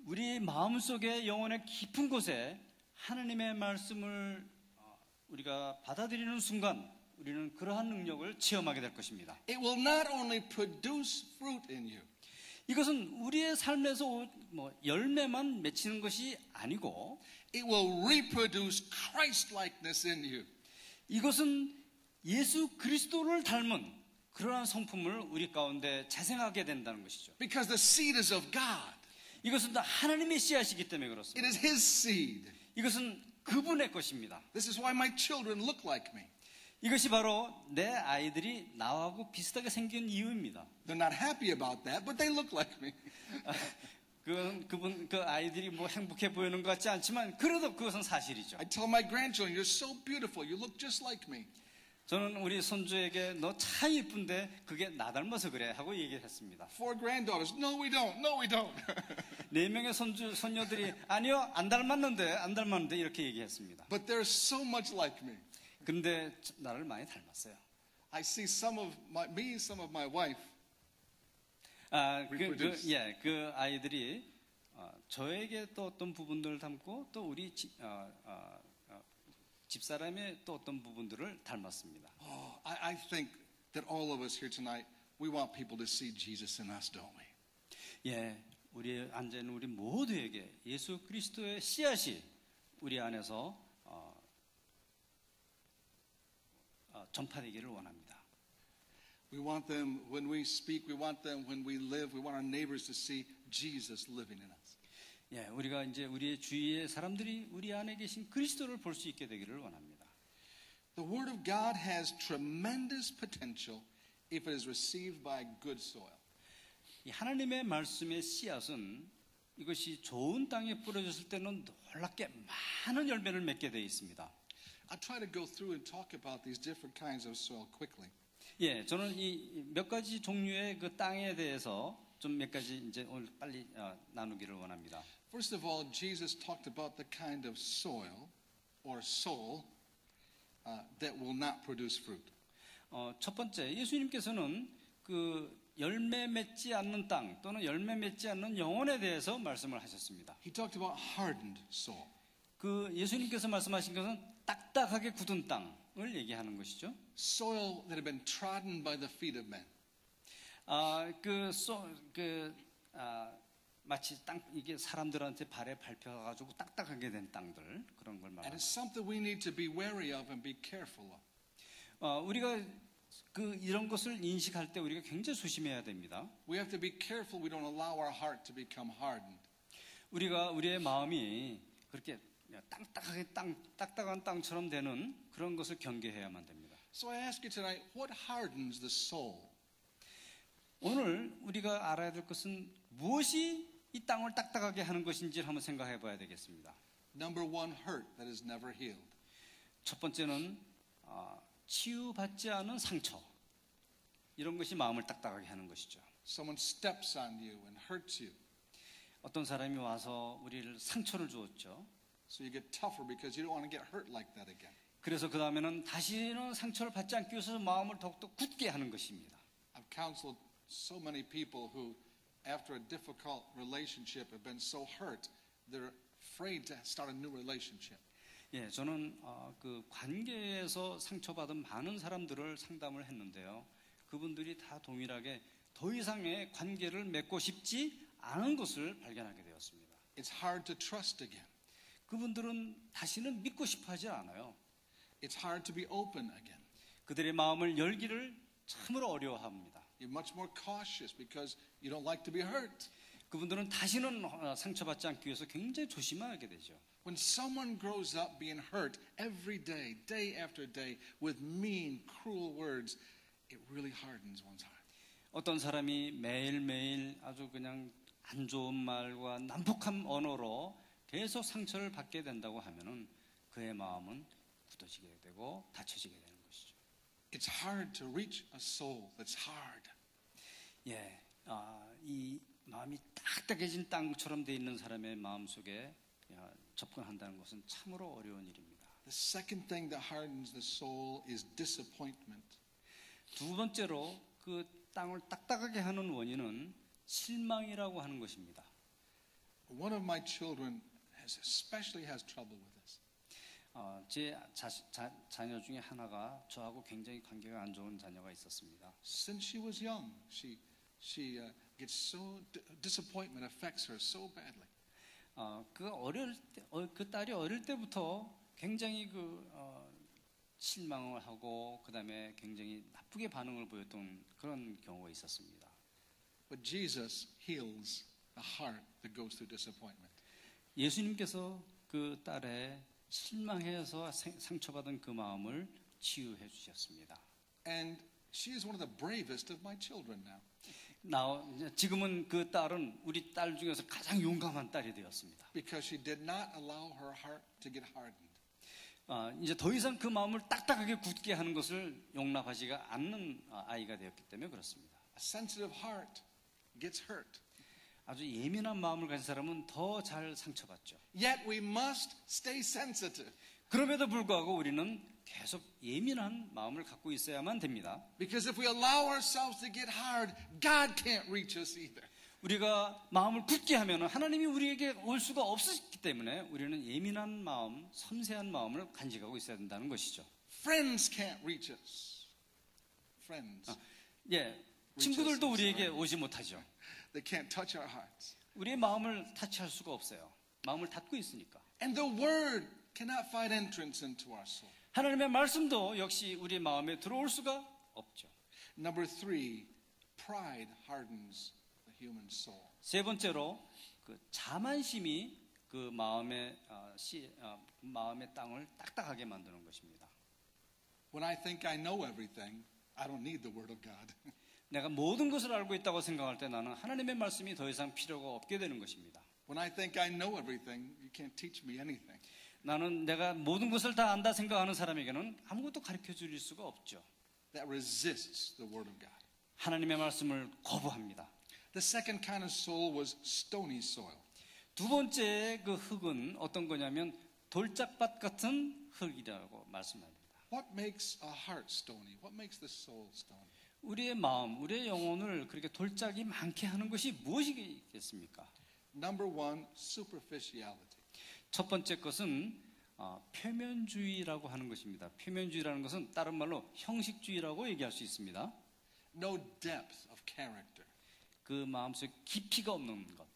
우리 마음속에 영혼의 깊은 곳에 하나님의 말씀을 우리가 받아들이는 순간 우리는 그러한 능력을 체험하게 될 것입니다. it will not only produce fruit in you, 이것은 우리의 삶에서 열매만 맺히는 것이 아니고 it will reproduce Christ-likeness in you. 이것은 예수 그리스도를 닮은 그러한 성품을 우리 가운데 재생하게 된다는 것이죠. Because the seed is of God. 이것은 다 하나님의 씨앗이기 때문에 It 그렇습니다. is his seed. 이것은 그분의 것입니다. This is why my children look like me. 이것이 바로 내 아이들이 나하고 비슷하게 생긴 이유입니다. They're not happy about that, but they look like me. 그 아이들이 행복해 보이는 것 같지 않지만 그래도 그것은 사실이죠. I tell my grandchildren, you're so beautiful. You look just like me. 저는 우리 손주에게 너 참 예쁜데 그게 나 닮아서 그래 하고 얘기를 했습니다. 4 granddaughters, no, we don't. No, we don't. 4명의 손녀들이 아니요 안 닮았는데 이렇게 얘기했습니다. But they're so much like me. 근데 나를 많이 닮았어요. I see some of my wife. 그 아이들이 저에게 또 어떤 부분들을 닮고 또 우리 집사람의 또 어떤 부분들을 닮았습니다. I think that all of us here tonight we want people to see Jesus in us, don't we? 예, 우리 앉아 있는 우리 모두에게 예수 그리스도의 씨앗이 우리 안에서 전파되기를 원합니다. We want them when we speak, we want them when we live, we want our neighbors to see Jesus living in us. 예, 우리가 이제 우리의 주위의 사람들이 우리 안에 계신 그리스도를 볼 수 있게 되기를 원합니다. The Word of God has tremendous potential if it is received by good soil. 이 하나님의 말씀의 씨앗은 이것이 좋은 땅에 뿌려졌을 때는 놀랍게 많은 열매를 맺게 되어 있습니다. I'll try to go through and talk about these different kinds of soil quickly. 예, 저는 이 몇 가지 종류의 그 땅에 대해서 좀 몇 가지 이제 오늘 빨리 나누기를 원합니다. First of all, Jesus talked about the kind of soil or soul that will not produce fruit. 첫 번째, 예수님께서는 그 열매 맺지 않는 땅 또는 열매 맺지 않는 영혼에 대해서 말씀을 하셨습니다. He talked about hardened soil. 그 예수님께서 말씀하신 것은 딱딱하게 굳은 땅을 얘기하는 것이죠. Soil that had been trodden by the feet of men. 마치 땅 이게 사람들한테 발에 밟혀가지고 딱딱하게 된 땅들 그런 걸 And 말합니다. it's something we need to be wary of and be careful of. 우리가 그 이런 것을 인식할 때 우리가 굉장히 조심해야 됩니다. We have to be careful we don't allow our heart to become hardened. 우리가 우리의 마음이 그렇게 딱딱한 땅처럼 되는 그런 것을 경계해야만 됩니다. So I ask you tonight, what hardens the soul? 오늘 우리가 알아야 될 것은 무엇이 이 땅을 딱딱하게 하는 것인지를 한번 생각해 봐야 되겠습니다. Number one, hurt that is never healed. 첫 번째는 치유받지 않은 상처. 이런 것이 마음을 딱딱하게 하는 것이죠. Someone steps on you and hurts you. 어떤 사람이 와서 우리를 상처를 주었죠. So you get tougher because you don't want to get hurt like that again. 그래서 그 다음에는 다시는 상처를 받지 않기 위해서 마음을 더욱더 굳게 하는 것입니다. I've counseled so many people who, after a difficult relationship, have been so hurt, they're afraid to start a new relationship. 예, 저는 그 관계에서 상처받은 많은 사람들을 상담을 했는데요. 그분들이 다 동일하게 더 이상의 관계를 맺고 싶지 않은 것을 발견하게 되었습니다. It's hard to trust again. 그분들은 다시는 믿고 싶어 하지 않아요. It's hard to be open again. 그들의 마음을 열기를 참으로 어려워합니다. You're much more cautious because you don't like to be hurt. 그분들은 다시는 상처받지 않기 위해서 굉장히 조심하게 되죠. When someone grows up being hurt every day, day after day, with mean, cruel words, it really hardens one's heart. 어떤 사람이 매일매일 아주 그냥 안 좋은 말과 난폭한 언어로 계속 상처를 받게 된다고 하면은 그의 마음은 굳어지게 되고 닫혀지게 되는 것이죠. It's hard to reach a soul that's hard. 예, 이 마음이 딱딱해진 땅처럼 돼 있는 사람의 마음 속에 접근한다는 것은 참으로 어려운 일입니다. The second thing that hardens the soul is disappointment. 두 번째로 그 땅을 딱딱하게 하는 원인은 실망이라고 하는 것입니다. One of my children especially has trouble with this. 제 자녀 중에 하나가 저하고 굉장히 관계가 안 좋은 자녀가 있었습니다. Since she was young, she gets so disappointment affects her so badly. 그 딸이 어릴 때부터 굉장히 실망을 하고 그다음에 굉장히 나쁘게 반응을 보였던 그런 경우가 있었습니다. But Jesus heals the heart that goes through disappointment. 예수님께서 그 딸의 실망해서 상처받은 그 마음을 치유해 주셨습니다. And she is one of the bravest of my children now. 지금은 그 딸은 우리 딸 중에서 가장 용감한 딸이 되었습니다. Because she did not allow her heart to get hardened. 이제 더 이상 그 마음을 딱딱하게 굳게 하는 것을 용납하지가 않는 아이가 되었기 때문에 그렇습니다. A sensitive heart gets hurt. 아주 예민한 마음을 가진 사람은 더 잘 상처받죠. Yet we must stay sensitive. 그럼에도 불구하고 우리는 계속 예민한 마음을 갖고 있어야만 됩니다. Because if we allow ourselves to get hard, God can't reach us either. 우리가 마음을 굳게 하면 하나님이 우리에게 올 수가 없었기 때문에 우리는 예민한 마음, 섬세한 마음을 간직하고 있어야 된다는 것이죠. Friends can't reach us. Friends. 예, 친구들도 우리에게 오지 못하죠. They can't touch our hearts. 우리의 마음을 타치할 수가 없어요. 마음을 닫고 있으니까. And the word cannot find entrance into our soul. 하나님의 말씀도 역시 우리 마음에 들어올 수가 없죠. Number 3, pride hardens the human soul. 세 번째로 그 자만심이 그 마음의 땅을 딱딱하게 만드는 것입니다. When I think I know everything, I don't need the word of God. 내가 모든 것을 알고 있다고 생각할 때 나는 하나님의 말씀이 더 이상 필요가 없게 되는 것입니다. When I think I know everything, you can't teach me anything. 나는 내가 모든 것을 다 안다 생각하는 사람에게는 아무것도 가르쳐 줄 수가 없죠. That resists the word of God. 하나님의 말씀을 거부합니다. The second kind of soul was stony soil. 두 번째 그 흙은 어떤 거냐면 돌짝밭 같은 흙이라고 말씀합니다. What makes a heart stony? What makes the soul stony? 우리의 마음, 우리의 영혼을 그렇게 돌짝이 많게 하는 것이 무엇이겠습니까? Number 1, superficiality. 첫 번째 것은 표면주의라고 하는 것입니다. 표면주의라는 것은 다른 말로 형식주의라고 얘기할 수 있습니다. No depth of character. 그 마음속 깊이가 없는 것.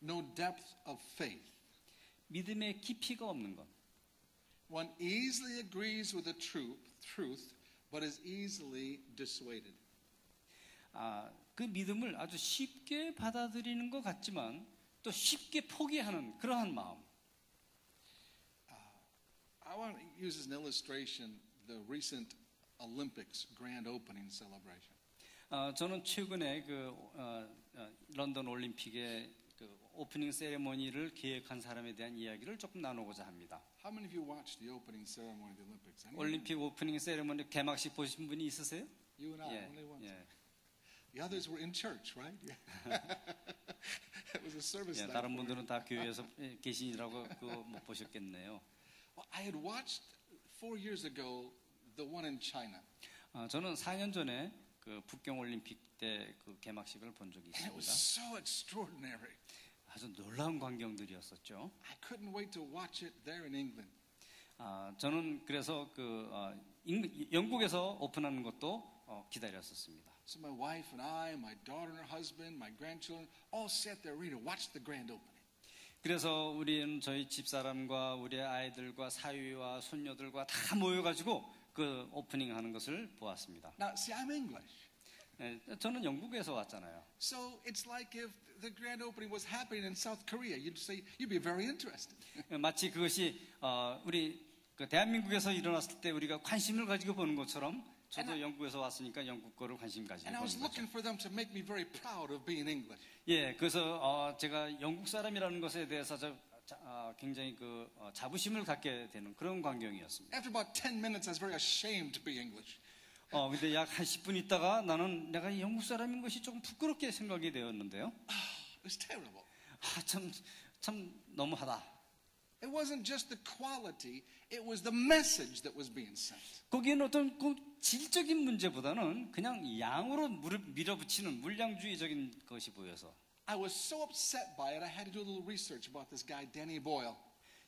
No depth of faith. 믿음의 깊이가 없는 것. One easily agrees with the truth, but is easily dissuaded. 그 믿음을 아주 쉽게 받아들이는 것 같지만 또 쉽게 포기하는 그러한 마음. I want to use as an illustration the recent Olympics grand opening celebration. 저는 최근에 런던 올림픽의 그 오프닝 세레모니를 기획한 사람에 대한 이야기를 조금 나누고자 합니다. How many of you watched the opening ceremony of the Olympics? Anyone? 올림픽 오프닝 세레모니 개막식 보신 분이 있으세요? You and I, 예, only one. 예. The others were in church, right? It was a service. 예, night 다른 for 분들은 you. 다 교회에서 계시니라고 그거 못 보셨겠네요. Well, I had watched 4 years ago the one in China, 저는 4년 전에 그 북경 올림픽 때 그 개막식을 본 적이 and it was 있습니다. so extraordinary. 아주 놀라운 광경들이었었죠. I couldn't wait to watch it there in England. 저는 그래서 영국에서 오픈하는 것도 기다렸었습니다. So my wife and I, my daughter and her husband, my grandchildren, all sat there ready to watch the grand opening. 그래서 우리는 저희 집사람과 우리 아이들과 사위와 손녀들과 다 모여가지고 그 오프닝하는 것을 보았습니다. Now, see, I'm English. 저는 영국에서 왔잖아요. So it's like if the grand opening was happening in South Korea, you'd be very interested. 마치 그것이 우리 그 대한민국에서 일어났을 때 우리가 관심을 가지고 보는 것처럼 저도 영국에서 왔으니까 영국 거를 관심 가지고 And I was 보는 거죠. looking for them to make me very proud of being English. 예, 그래서 제가 영국 사람이라는 것에 대해서 굉장히 자부심을 갖게 되는 그런 광경이었습니다. After about 10 minutes, I was very ashamed to be English. 근데 약 한 10분 있다가 나는 내가 영국 사람인 것이 조금 부끄럽게 생각이 되었는데요. It was terrible. 참 너무하다. It wasn't just the quality, it was the message that was being sent. 거기에는 어떤 질적인 문제보다는 그냥 양으로 밀어붙이는 물량주의적인 것이 보여서. I was so upset by it, I had to do a little research about this guy, Danny Boyle.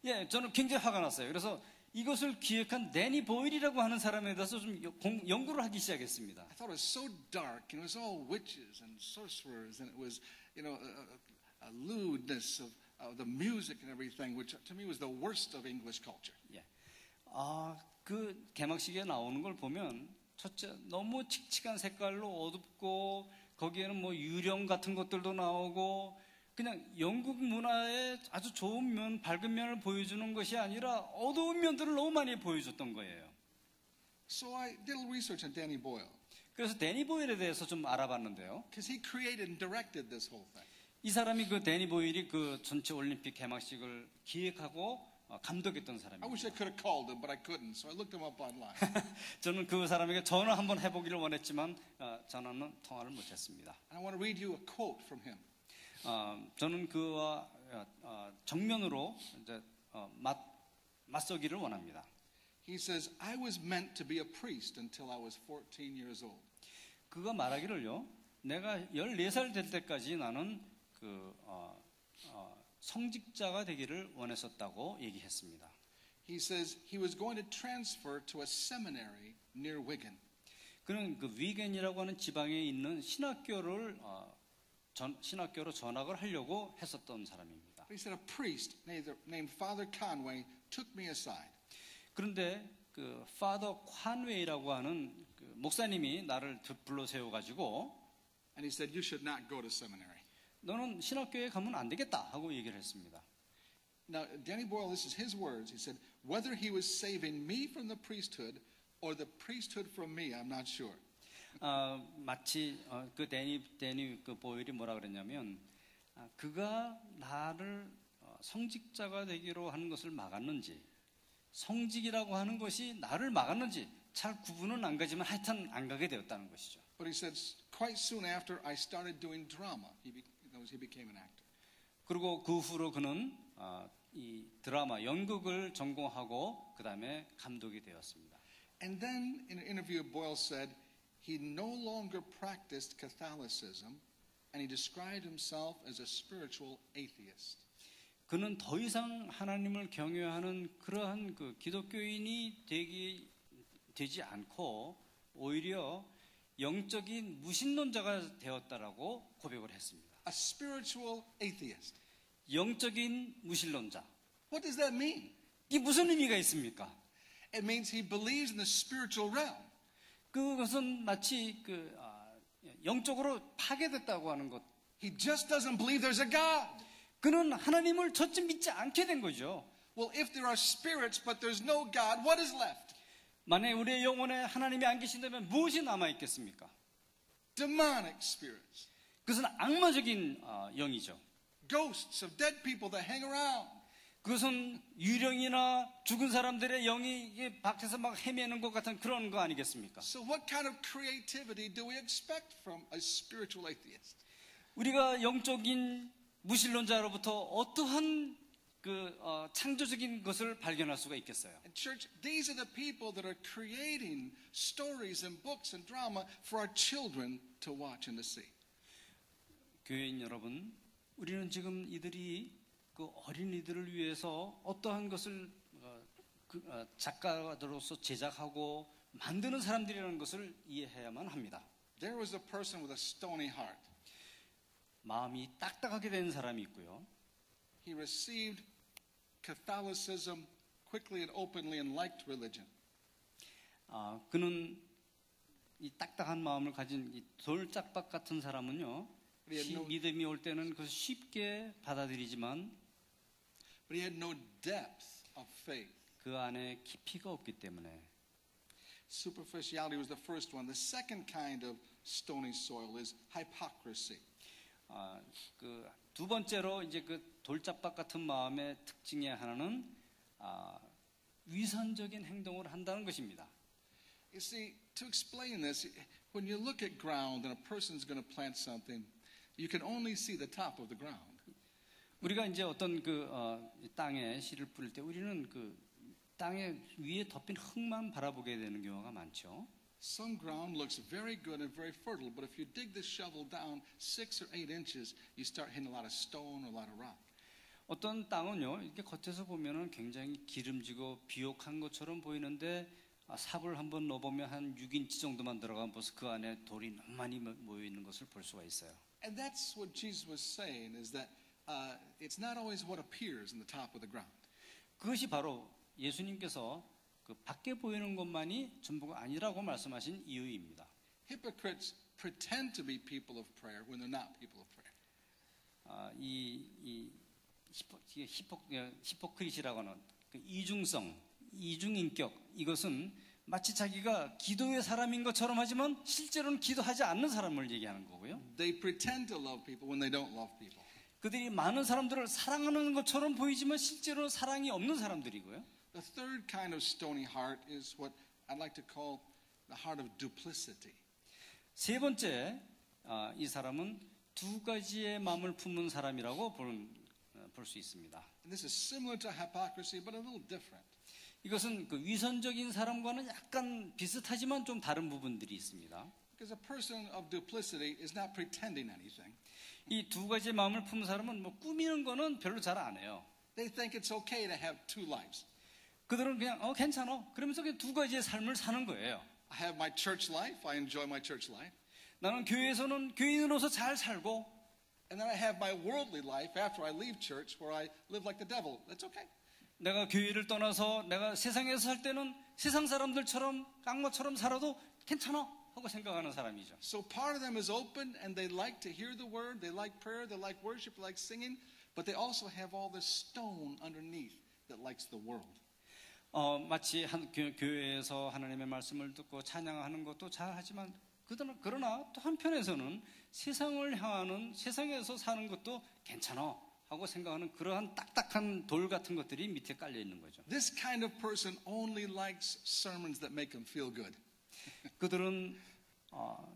예, 저는 굉장히 화가 났어요. 그래서 이것을 기획한 데니 보일이라고 하는 사람에 대해서 좀 연구를 하기 시작했습니다. I thought it was so dark, and it was all witches and sorcerers, and it was, a lewdness of the music and everything, which to me was the worst of English culture. 예. 그 개막식에 나오는 걸 보면 첫째 너무 칙칙한 색깔로 어둡고 거기에는 뭐 유령 같은 것들도 나오고 그냥 영국 문화의 아주 좋은 면, 밝은 면을 보여주는 것이 아니라 어두운 면들을 너무 많이 보여줬던 거예요. So I did a little research on Danny Boyle, 그래서 데니 보일에 대해서 좀 알아봤는데요. because he created and directed this whole thing. 이 사람이 그 데니 보일이 그 전체 올림픽 개막식을 기획하고 감독했던 I 사람입니다. wish I could have called him, but I couldn't, so I looked him up online. 저는 그 사람에게 전화 한번 해보기를 원했지만 전화는 통화를 못했습니다. And I want to read you a quote from him. 저는 그와 정면으로 이제 맞서기를 원합니다. He says, I was meant to be a priest until I was 14 years old. 그가 말하기를요. 내가 14살 될 때까지 나는 성직자가 되기를 원했었다고 얘기했습니다. He says he was going to transfer to a seminary near Wigan. 그는 그 위겐이라고 하는 지방에 있는 신학교를 신학교로 전학을 하려고 했었던 사람입니다. But he said a priest named Father Conway took me aside. 그런데 그 파더 칸웨이라고 하는 그 목사님이 나를 불러 세워 가지고 And he said, you should not go to seminary. 너는 신학교에 가면 안 되겠다 하고 얘기를 했습니다. Now, Danny Boyle, this is his words. He said, whether he was saving me from the priesthood or the priesthood from me, I'm not sure. 마치 그 데니 그 보일이 뭐라 그랬냐면 그가 나를 성직자가 되기로 하는 것을 막았는지 성직이라고 하는 것이 나를 막았는지 잘 구분은 안 가지만 하여튼 안 가게 되었다는 것이죠. But he said, quite soon after I started doing drama, he became an actor. 그리고 그 후로 그는 이 드라마 연극을 전공하고 그 다음에 감독이 되었습니다. And then in an interview, Boyle said he no longer practiced Catholicism and he described himself as a spiritual atheist. 그는 더 이상 하나님을 경외하는 그러한 그 기독교인이 되지 않고 오히려 영적인 무신론자가 되었다라고 고백을 했습니다. A spiritual atheist. 영적인 무신론자. What does that mean? 이게 무슨 의미가 있습니까? It means he believes in the spiritual realm. 그것은 마치 영적으로 파괴됐다고 하는 것. He just doesn't believe there's a God. 그는 하나님을 전혀 믿지 않게 된 거죠. Well, if there are spirits but there's no God, what is left? 만약에 우리의 영혼에 하나님이 안 계신다면 무엇이 남아있겠습니까? Demonic spirits. 그것은 악마적인 영이죠. Ghosts of dead people that hang around. 그것은 유령이나 죽은 사람들의 영이 이게 밖에서 막 헤매는 것 같은 그런 거 아니겠습니까? So what kind of creativity do we expect from a spiritual atheist? 우리가 영적인 무신론자로부터 어떠한 창조적인 것을 발견할 수가 있겠어요? And church, these are the people that are creating stories and books and drama for our children to watch and to see. 교회인 여러분, 우리는 지금 이들이 그 어린이들을 위해서 어떠한 것을 작가로서 제작하고 만드는 사람들이라는 것을 이해해야만 합니다. There was a person with a stony heart. 마음이 딱딱하게 된 사람이 있고요. He received Catholicism quickly and openly and liked religion. 그는 이 딱딱한 마음을 가진 이 돌짝박 같은 사람은요. 믿음이 올 때는 그 쉽게 받아들이지만 But he had no depth of faith. 그 안에 깊이가 없기 때문에 Superficiality was the first one. The second kind of stony soil is hypocrisy. 그 두 번째로 이제 그 돌짝박 같은 마음의 특징의 하나는 위선적인 행동을 한다는 것입니다. You see, to explain this, when you look at ground and a person's going to plant something, you can only see the top of the ground. 우리가 이제 어떤 땅에 씨를 뿌릴 때 우리는 그 땅에 위에 덮인 흙만 바라보게 되는 경우가 많죠. Some ground looks very good and very fertile, but if you dig the shovel down 6 or 8 inches, you start hitting a lot of stone or a lot of rock. 어떤 땅은요, 이렇게 겉에서 보면은 굉장히 기름지고 비옥한 것처럼 보이는데 삽을 한번 넣어보면 한 6인치 정도만 들어가면 벌써 그 안에 돌이 너무 많이 모여 있는 것을 볼 수가 있어요. And that's what Jesus was saying, is that it's not always what appears in the top of the ground. 그것이 바로 예수님께서 그 밖에 보이는 것만이 전부가 아니라고 말씀하신 이유입니다. Hypocrites pretend to be people of prayer when they're not people of prayer. 히포크릿이라고 하는 그 이중성, 이중인격, 이것은 마치 자기가 기도의 사람인 것처럼 하지만 실제로는 기도하지 않는 사람을 얘기하는 거고요. They pretend to love people when they don't love people. 그들이 많은 사람들을 사랑하는 것처럼 보이지만 실제로 사랑이 없는 사람들이고요. The third kind of stony heart is what I'd like to call the heart of duplicity. 세 번째, 이 사람은 두 가지의 마음을 품은 사람이라고 볼 수 있습니다. And this is similar to hypocrisy, but a little different. 이것은 그 위선적인 사람과는 약간 비슷하지만 좀 다른 부분들이 있습니다. Because a person of duplicity is not pretending anything. 이 두 가지의 마음을 품은 사람은 뭐 꾸미는 거는 별로 잘 안 해요. They think it's okay to have two lives. 그들은 그냥 괜찮아. 그러면서 그냥 두 가지의 삶을 사는 거예요. I have my church life. I enjoy my church life. 나는 교회에서는 교인으로서 잘 살고, And then I have my worldly life after I leave church where I live like the devil. That's okay. 내가 교회를 떠나서 내가 세상에서 살 때는 세상 사람들처럼 깡마처럼 살아도 괜찮아 하고 생각하는 사람이죠. So part of them is open and they like to hear the word, they like prayer, they like worship, they like singing, but they also have all this stone underneath that likes the world. 마치 교회에서 하나님의 말씀을 듣고 찬양하는 것도 잘하지만 그러나 또 한편에서는 세상을 향하는 세상에서 사는 것도 괜찮아 하고 생각하는 그러한 딱딱한 돌 같은 것들이 밑에 깔려 있는 거죠. This kind of person only likes sermons that make them feel good. 그들은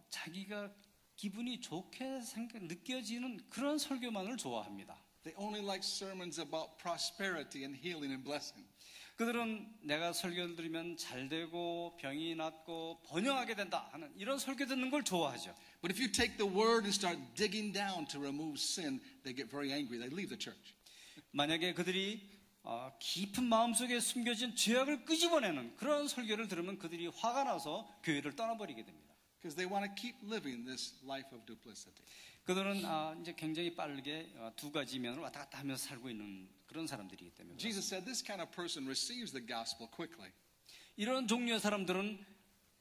자기가 기분이 좋게 느껴지는 그런 설교만을 좋아합니다. They only like sermons about prosperity and healing and blessing. 그들은 내가 설교를 들으면 잘 되고 병이 낫고 번영하게 된다 하는 이런 설교 듣는 걸 좋아하죠. But if you take the word and start digging down to remove sin, they get very angry. They leave the church. 만약에 그들이 깊은 마음속에 숨겨진 죄악을 끄집어내는 그런 설교를 들으면 그들이 화가 나서 교회를 떠나버리게 됩니다. Because they want to keep living this life of duplicity. 그들은 이제 굉장히 빠르게 두 가지 면을 왔다 갔다 하면서 살고 있는 그런 사람들이기 때문에 Jesus said this kind of person receives the gospel quickly. 이런 종류의 사람들은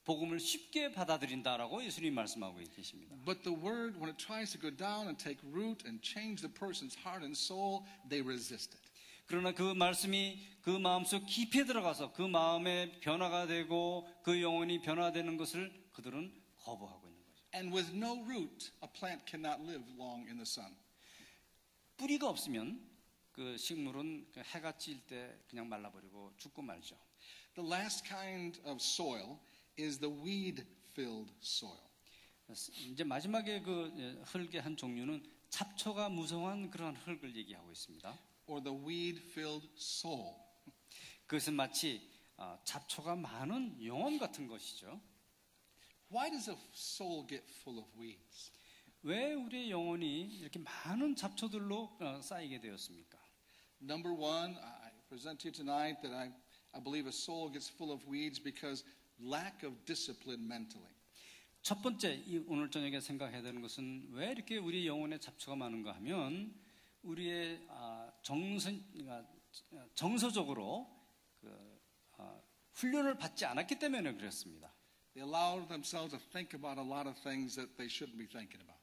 복음을 쉽게 받아들인다라고 예수님이 말씀하고 계십니다. But the word, when it tries to go down and take root and change the person's heart and soul, they resist it. 그러나 그 말씀이 그 마음속 깊이 들어가서 그 마음에 변화가 되고 그 영혼이 변화되는 것을 그들은 거부하고 있는 거죠. And with no root, a plant cannot live long in the sun. 뿌리가 없으면 그 식물은 해가 찔 때 그냥 말라버리고 죽고 말죠. The last kind of soil is the weed-filled soil. 이제 마지막에 그 흙의 한 종류는 잡초가 무성한 그러한 흙을 얘기하고 있습니다. Or the weed-filled soul. 그것은 마치 잡초가 많은 영혼 같은 것이죠. Why does a soul get full of weeds? 왜 우리의 영혼이 이렇게 많은 잡초들로 쌓이게 되었습니까? Number one, I present to you tonight that I believe a soul gets full of weeds because lack of discipline mentally. 첫 번째 오늘 저녁에 생각해야 되는 것은 왜 이렇게 우리 영혼에 잡초가 많은가 하면 우리의 정서적으로 훈련을 받지 않았기 때문에 그렇습니다. They allow themselves to think about a lot of things that they shouldn't be thinking about.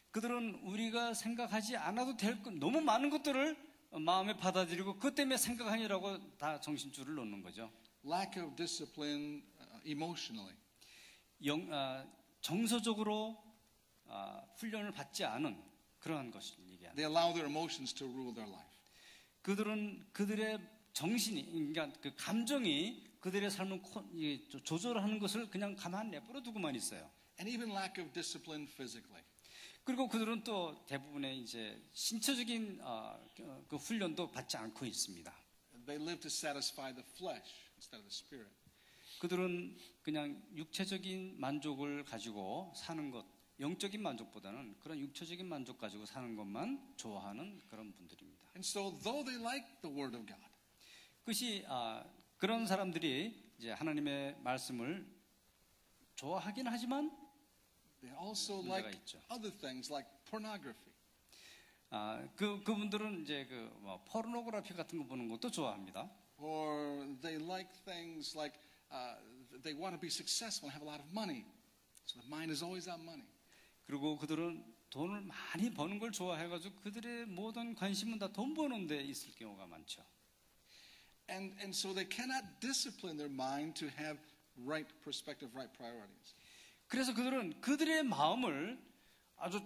그들은 우리가 생각하지 않아도 될 것, 너무 많은 것들을 마음에 받아들이고 그것 때문에 생각하느라고 다 정신줄을 놓는 거죠. Lack of discipline emotionally. 정서적으로 훈련을 받지 않은 그러한 것을 얘기합니다. They allow their emotions to rule their life. 그들은 그들의 정신이, 그러니까 그 감정이 그들의 삶을 조절하는 것을 그냥 가만 내버려 두고만 있어요. And even lack of discipline physically. 그리고 그들은 또 대부분의 이제 신체적인 그 훈련도 받지 않고 있습니다. They live to satisfy the flesh instead of the spirit. 그들은 그냥 육체적인 만족을 가지고 사는 것, 영적인 만족보다는 그런 육체적인 만족 가지고 사는 것만 좋아하는 그런 분들입니다. And so though they like the word of God, 그것이 그런 사람들이 이제 하나님의 말씀을 좋아하긴 하지만 they also 문제가 like 있죠. other things like pornography. 그분들은 이제 포르노그래피 같은 거 보는 것도 좋아합니다. Or they like things like they want to be successful and have a lot of money. So the mind is always on money. 그리고 그들은 돈을 많이 버는 걸 좋아해가지고 그들의 모든 관심은 다 돈 버는 데 있을 경우가 많죠. And so they cannot discipline their mind to have right perspective, right priorities. 그래서 그들은 그들의 마음을 아주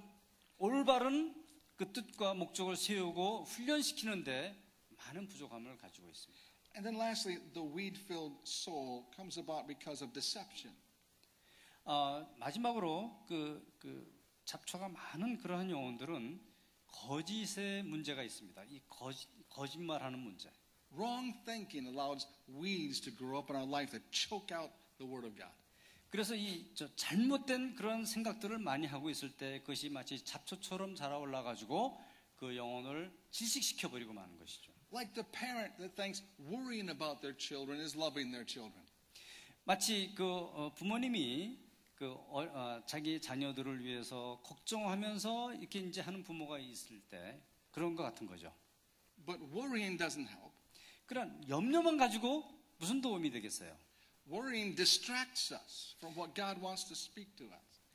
올바른 그 뜻과 목적을 세우고 훈련시키는데 많은 부족함을 가지고 있습니다. And then lastly, the weed-filled soul comes about because of deception. 마지막으로 그 잡초가 많은 그러한 영혼들은 거짓의 문제가 있습니다. 이 거짓말하는 문제. Wrong thinking allows weeds to grow up in our life that choke out the word of God. 그래서 잘못된 그런 생각들을 많이 하고 있을 때 그것이 마치 잡초처럼 자라올라 가지고 그 영혼을 질식시켜 버리고 마는 것이죠. Like the parent that thinks worrying about their children is loving their children. 마치 부모님이 자기 자녀들을 위해서 걱정하면서 이렇게 이제 하는 부모가 있을 때 그런 것 같은 거죠. But worrying doesn't help. 그런 염려만 가지고 무슨 도움이 되겠어요? Worrying distracts us from what God wants to speak to us.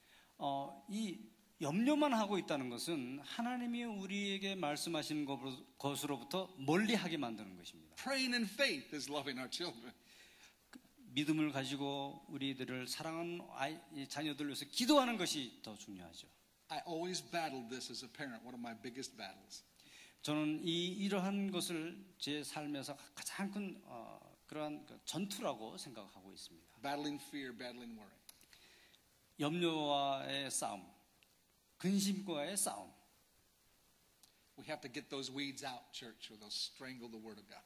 이 염려만 하고 있다는 것은 하나님이 우리에게 말씀하시는 것으로부터 멀리하게 만드는 것입니다. Praying in faith is loving our children. 믿음을 가지고 우리들을 사랑하는 자녀들 위해서 기도하는 것이 더 중요하죠. I always battled this as a parent, one of my biggest battles. 저는 이러한 것을 제 삶에서 가장 큰 그러한 전투라고 생각하고 있습니다. Battling fear, battling worry. 염려와의 싸움, 근심과의 싸움. We have to get those weeds out, church, or they'll strangle the word of God.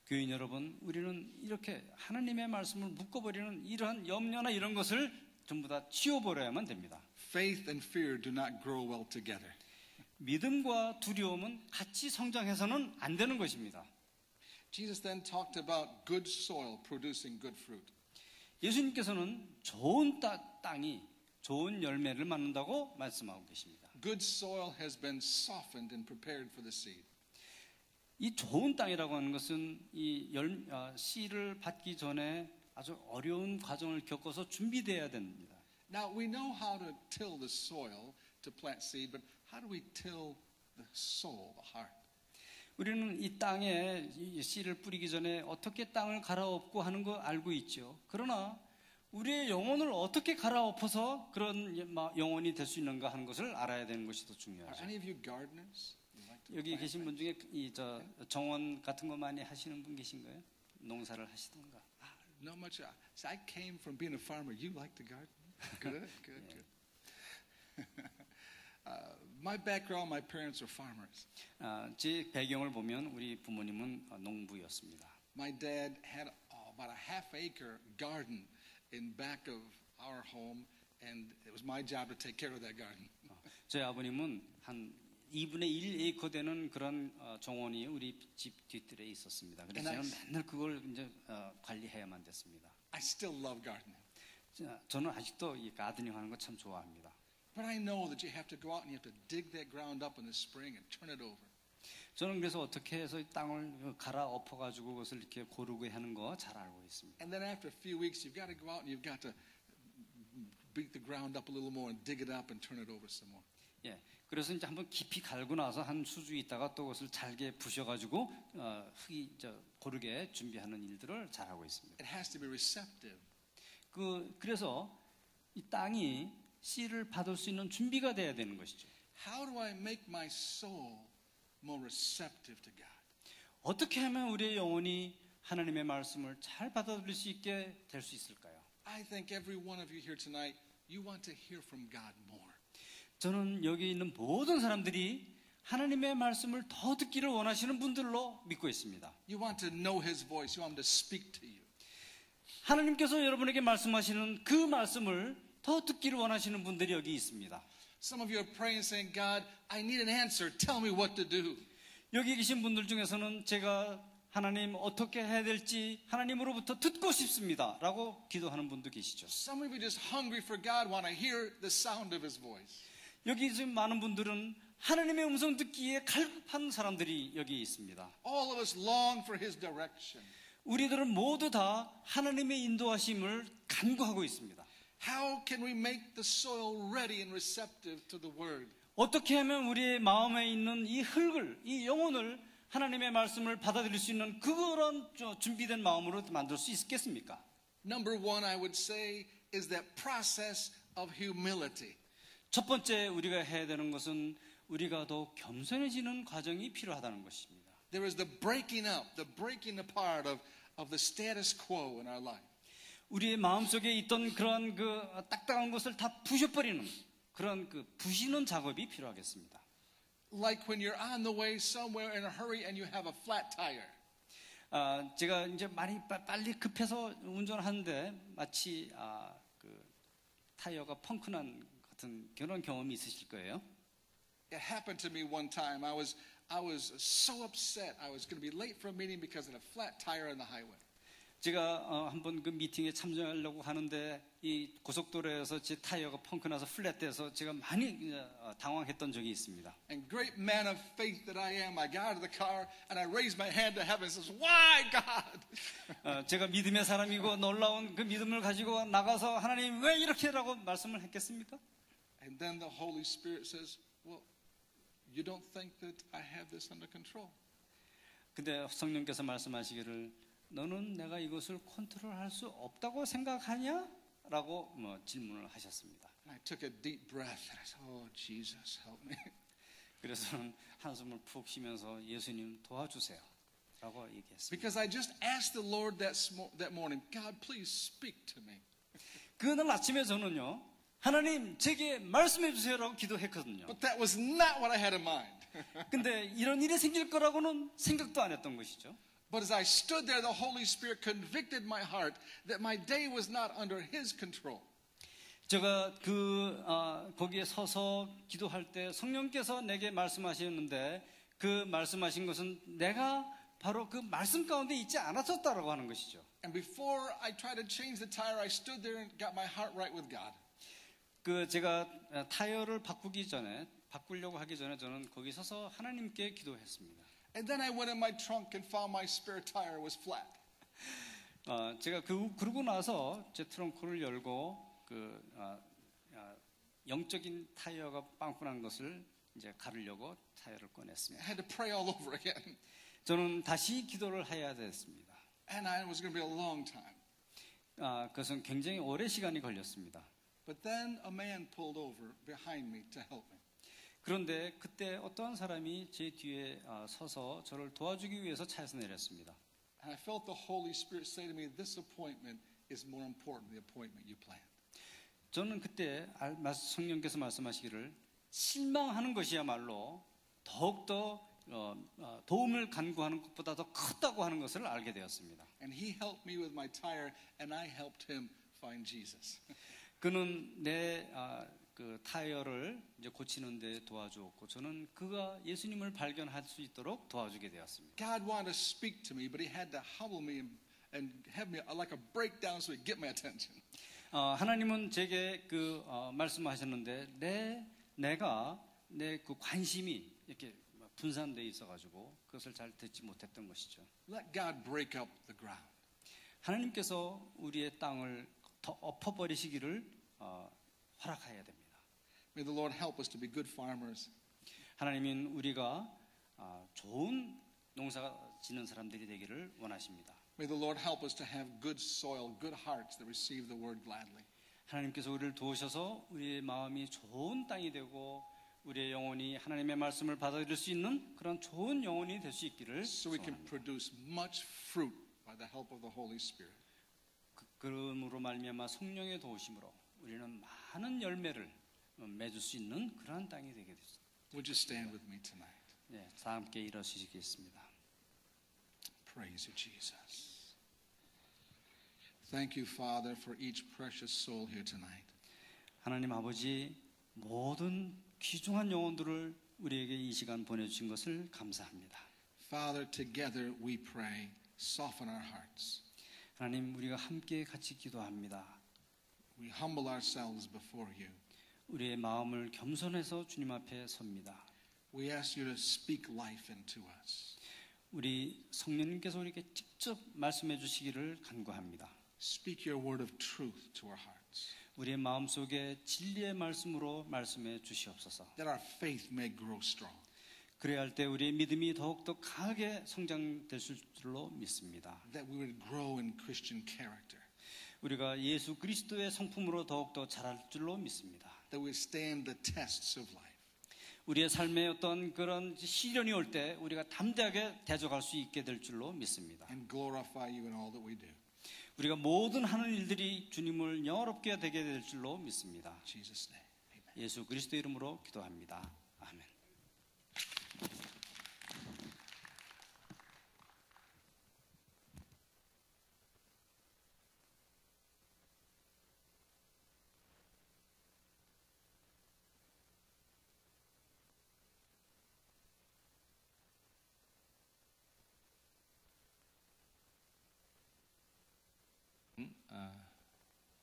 교인 여러분, 우리는 이렇게 하나님의 말씀을 묶어버리는 이러한 염려나 이런 것을 전부 다 치워버려야만 됩니다. Faith and fear do not grow well together. 믿음과 두려움은 같이 성장해서는 안 되는 것입니다. Jesus then talked about good soil producing good fruit. 예수님께서는 좋은 땅이 좋은 열매를 맺는다고 말씀하고 계십니다. Good soil has been softened and prepared for the seed. 이 좋은 땅이라고 하는 것은 씨를 받기 전에 아주 어려운 과정을 겪어서 준비되어야 됩니다. Now we know how to till the soil to plant seed, but how do we till the soul, the heart? 우리는 이 땅에 이 씨를 뿌리기 전에 어떻게 땅을 갈아엎고 하는 거 알고 있죠. 그러나 우리의 영혼을 어떻게 갈아엎어서 그런 영혼이 될 수 있는가 하는 것을 알아야 되는 것이 더 Are 중요하죠. any of you gardeners? You like to 여기 plant 계신 분 things? 중에 정원 같은 거 많이 하시는 분 계신가요? 농사를 하시던가. Not much. So I came from being a farmer. You like to garden? Good, good, good. My background, my parents were farmers. 제 배경을 보면 우리 부모님은 농부였습니다. My dad had about a half-acre garden in back of our home, and it was my job to take care of that garden. 저희 아버님은 한 2분의 1 에이커 되는 그런 정원이 우리 집 뒤뜰에 있었습니다. 그래서 저는 맨날 그걸 이제 관리해야만 됐습니다. I still love gardening. 저는 아직도 이 가드닝 하는 거 참 좋아합니다. But I know that you have to go out and you have to dig that ground up in the spring and turn it over. 저는 그래서 어떻게 해서 이 땅을 갈아엎어 가지고 그것을 이렇게 고르게 하는 거 잘 알고 있습니다. And then after a few weeks, you've got to go out and you've got to beat the ground up a little more and dig it up and turn it over some more. 예, 그래서 이제 한번 깊이 갈고 나서 한 수주 있다가 또 그것을 잘게 부셔가지고 흙이 고르게 준비하는 일들을 잘 하고 있습니다. It has to be receptive. 그래서 이 땅이 씨를 받을 수 있는 준비가 돼야 되는 것이죠. How do I make my soul more receptive to God? 어떻게 하면 우리의 영혼이 하나님의 말씀을 잘 받아들일 수 있게 될 수 있을까요? I think every one of you here tonight, you want to hear from God more. 저는 여기 있는 모든 사람들이 하나님의 말씀을 더 듣기를 원하시는 분들로 믿고 있습니다. You want to know His voice. You want Him to speak to you. 하나님께서 여러분에게 말씀하시는 그 말씀을 더 듣기를 원하시는 분들이 여기 있습니다. Some of you are praying saying, God, I need an answer. Tell me what to do. 여기 계신 분들 중에서는 제가 하나님 어떻게 해야 될지 하나님으로부터 듣고 싶습니다 라고 기도하는 분도 계시죠. Some of you just hungry for God, want to hear the sound of His voice. 여기 지금 많은 분들은 하나님의 음성 듣기에 갈급한 사람들이 여기 있습니다. All of us long for His direction. 우리들은 모두 다 하나님의 인도하심을 간구하고 있습니다. How can we make the soil ready and receptive to the Word? 어떻게 하면 우리의 마음에 있는 이 흙을, 이 영혼을 하나님의 말씀을 받아들일 수 있는 그런 준비된 마음으로 만들 수 있겠습니까? Number one, I would say, is that process of humility. 첫 번째 우리가 해야 되는 것은 우리가 더 겸손해지는 과정이 필요하다는 것입니다. There is the breaking up, the breaking apart of the status quo in our life. 우리의 마음속에 있던 그런 딱딱한 것을 다 부셔버리는 그런 부시는 작업이 필요하겠습니다. Like when you're on the way somewhere in a hurry and you have a flat tire. 제가 이제 많이 빨리 급해서 운전하는데 마치 타이어가 펑크난 같은 그런 경험이 있으실 거예요. It happened to me one time. I was so upset. I was going to be late for a meeting because of a flat tire on the highway. 제가 한번 그 미팅에 참여하려고 하는데 이 고속도로에서 제 타이어가 펑크 나서 플랫돼서 제가 많이 당황했던 적이 있습니다. And great man of faith that I am, I got out of the car and I raised my hand to heaven and says, "Why, God?" 제가 믿음의 사람이고 놀라운 그 믿음을 가지고 나가서 하나님 왜 이렇게라고 말씀을 했겠습니까? And then the Holy Spirit says, "Well, you don't think that I have this under control?" 근데 성령께서 말씀하시기를 너는 내가 이것을 컨트롤할 수 없다고 생각하냐? 라고 질문을 하셨습니다. And I took a deep breath and I said, "Oh, Jesus, help me." 그래서 저는 한숨을 푹 쉬면서 예수님 도와주세요 라고 얘기했습니다. Because I just asked the Lord that morning, "God, please speak to me." 그날 아침에 저는요 하나님 제게 말씀해 주세요라고 기도했거든요. But that was not what I had in mind. 근데 이런 일이 생길 거라고는 생각도 안 했던 것이죠. But as I stood there, the Holy Spirit convicted my heart that my day was not under His control. 제가 거기에 서서 기도할 때 성령께서 내게 말씀하셨는데 그 말씀하신 것은 내가 바로 그 말씀 가운데 있지 않았었다라고 하는 것이죠. And before I tried to change the tire, I stood there and got my heart right with God. 제가 타이어를 바꾸려고 하기 전에 저는 거기 서서 하나님께 기도했습니다. And then I went in my trunk and found my spare tire was flat. 제가 그러고 나서 제 트렁크를 열고 영적인 타이어가 빵꾸 난 것을 이제 가르려고 타이어를 I 꺼냈습니다. had to pray all over again. 저는 다시 기도를 해야 됐습니다. And it was going to be a long time. 그것은 굉장히 오래 시간이 걸렸습니다. But then a man pulled over behind me to help me. 그런데 그때 어떠한 사람이 제 뒤에 서서 저를 도와주기 위해서 차에서 내렸습니다. And I felt the Holy Spirit say to me, "This appointment is more important than the appointment you planned." 저는 그때 성령께서 말씀하시기를 실망하는 것이야말로 더욱더 도움을 간구하는 것보다 더 크다고 하는 것을 알게 되었습니다. And he helped me with my tire, and I helped him find Jesus. 그는 내 타이어를 이제 고치는 데 도와주었고 저는 그가 예수님을 발견할 수 있도록 도와주게 되었습니다. God wanted to speak to me, but he had to humble me and have me like a breakdown so he'd get my attention. 하나님은 제게 말씀하셨는데 내가 내 그 관심이 이렇게 분산돼 있어가지고 그것을 잘 듣지 못했던 것이죠. Let God break up the ground. 하나님께서 우리의 땅을 더 엎어버리시기를 허락해야 됩니다. May the Lord help us to be good farmers. 하나님은 우리가 좋은 농사 짓는 사람들이 되기를 원하십니다. May the Lord help us to have good soil, good hearts that receive the word gladly. 하나님께서 우리를 도우셔서 우리의 마음이 좋은 땅이 되고 우리의 영혼이 하나님의 말씀을 받아들일 수 있는 그런 좋은 영혼이 될 수 있기를 So we can 소원합니다. produce much fruit by the help of the Holy Spirit. 그러므로 말미암아 성령의 도우심으로 우리는 많은 열매를 맺을 수 있는 그러한 땅이 되게 됐습니다. Would you stand with me tonight? 네, 다 함께 일어서시겠습니다. Praise you, Jesus. Thank you, Father, for each precious soul here tonight. 하나님 아버지 모든 귀중한 영혼들을 우리에게 이 시간 보내주신 것을 감사합니다. Father, together we pray, soften our hearts. 하나님 우리가 함께 같이 기도합니다. We humble ourselves before you. 우리의 마음을 겸손해서 주님 앞에 섭니다. We ask you to speak life into us. 우리 성령님께서 우리에게 직접 말씀해 주시기를 간구합니다. Speak your word of truth to our hearts, 우리의 마음속에 진리의 말씀으로 말씀해 주시옵소서. that our faith may grow strong. 그래야 할 때 우리의 믿음이 더욱더 강하게 성장될 줄로 믿습니다. That we would grow in Christian character. 우리가 예수 그리스도의 성품으로 더욱더 자랄 줄로 믿습니다. That we would stand the tests of life. 우리의 삶에 어떤 그런 시련이 올 때 우리가 담대하게 대적할 수 있게 될 줄로 믿습니다. And glorify you in all that we do. 우리가 모든 하는 일들이 주님을 영화롭게 되게 될 줄로 믿습니다. In Jesus' name, amen. 예수 그리스도 이름으로 기도합니다. 아멘.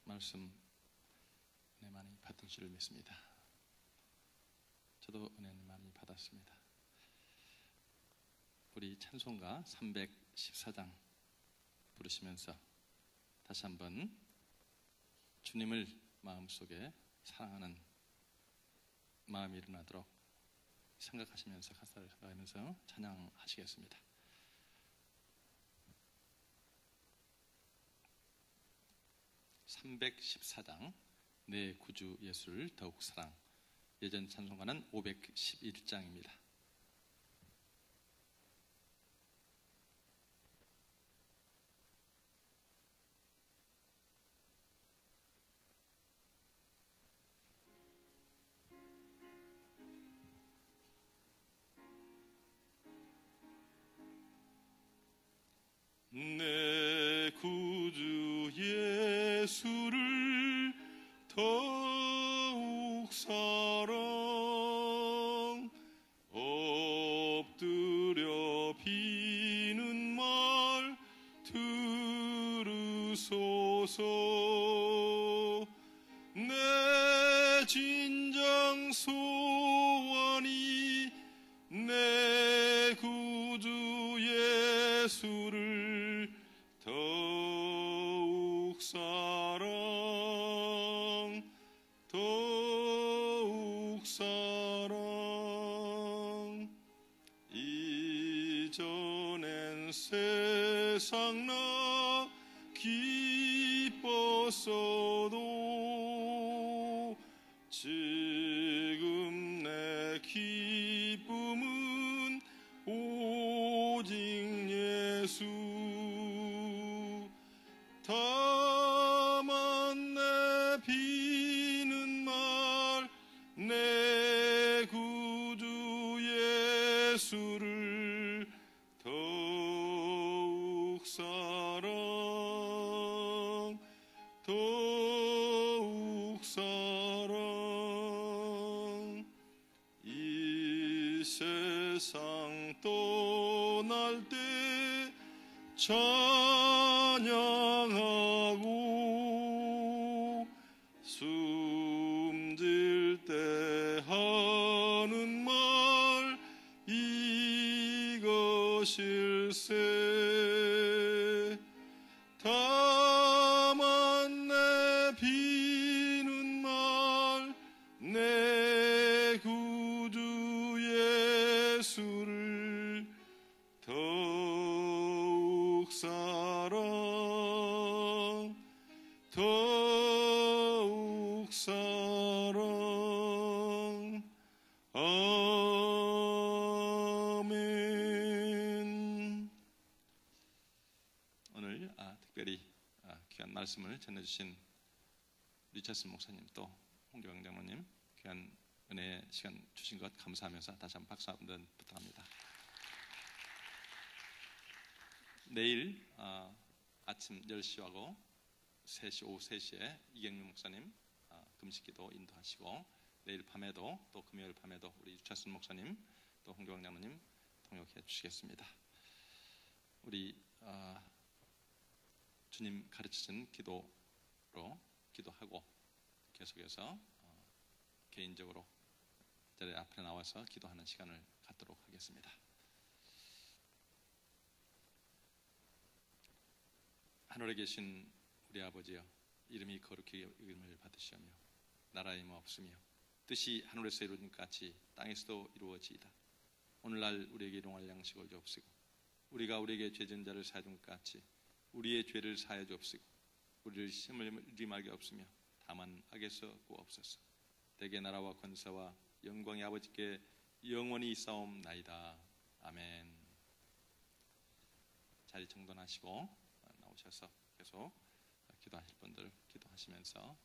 말씀 은혜 많이 받은 줄 믿습니다. 저도 은혜 많이 받았습니다. 우리 찬송가 314장 부르시면서 다시 한번 주님을 마음속에 사랑하는 마음이 일어나도록 생각하시면서 가사를 가면서 찬양하시겠습니다. 314장 내 구주 예수를 더욱 사랑. 예전 찬송가는 511장입니다. 내 구주 예수를 더욱 사랑. 엎드려 비는 말 들으소서. 내 진정 소원이 내 구주 예수를 더욱 사랑, 더욱 사랑. 이전엔 세상 나 기뻤어도 지금 내 기쁨은 오직 예수. 다만 내 비는 말 내 구주 예수를 더욱 사랑, 더욱 사랑. 이 세상 떠날 때 찬양하고 숨질 때 하는 말 이것일세. 다만 내 비는 말 내 구주 예수를 더욱 사랑, 더욱 사랑. 아멘. 오늘 특별히 귀한 말씀을 전해주신 리차슨 목사님 또 홍교영 장로님 귀한 은혜의 시간 주신 것 감사하면서 다시 한번 박수 한번 부탁합니다. 내일 아침 10시하고 3시, 오후 3시에 이경민 목사님 금식기도 인도하시고 내일 밤에도 또 금요일 밤에도 우리 유차순 목사님 또 홍교광 장로님 통역해 주시겠습니다. 우리 주님 가르치신 기도로 기도하고 계속해서 개인적으로 자리 앞에 나와서 기도하는 시간을 갖도록 하겠습니다. 하늘에 계신 우리 아버지여, 이름이 거룩히 여김을 받으시오며 나라의 마옵시며 뜻이 하늘에서 이루어진 것 같이 땅에서도 이루어지이다. 오늘날 우리에게 일용할 양식을 주옵시고 우리가 우리에게 죄진 자를 사하여 준 것 같이 우리의 죄를 사하여 주옵시고 우리를 시험을 이르게 말게 없으며 다만 악에서 구하옵소서. 대개 나라와 권세와 영광의 아버지께 영원히 있사옵나이다. 아멘. 자리 정돈하시고 나오셔서 계속 기도하실 분들 기도하시면서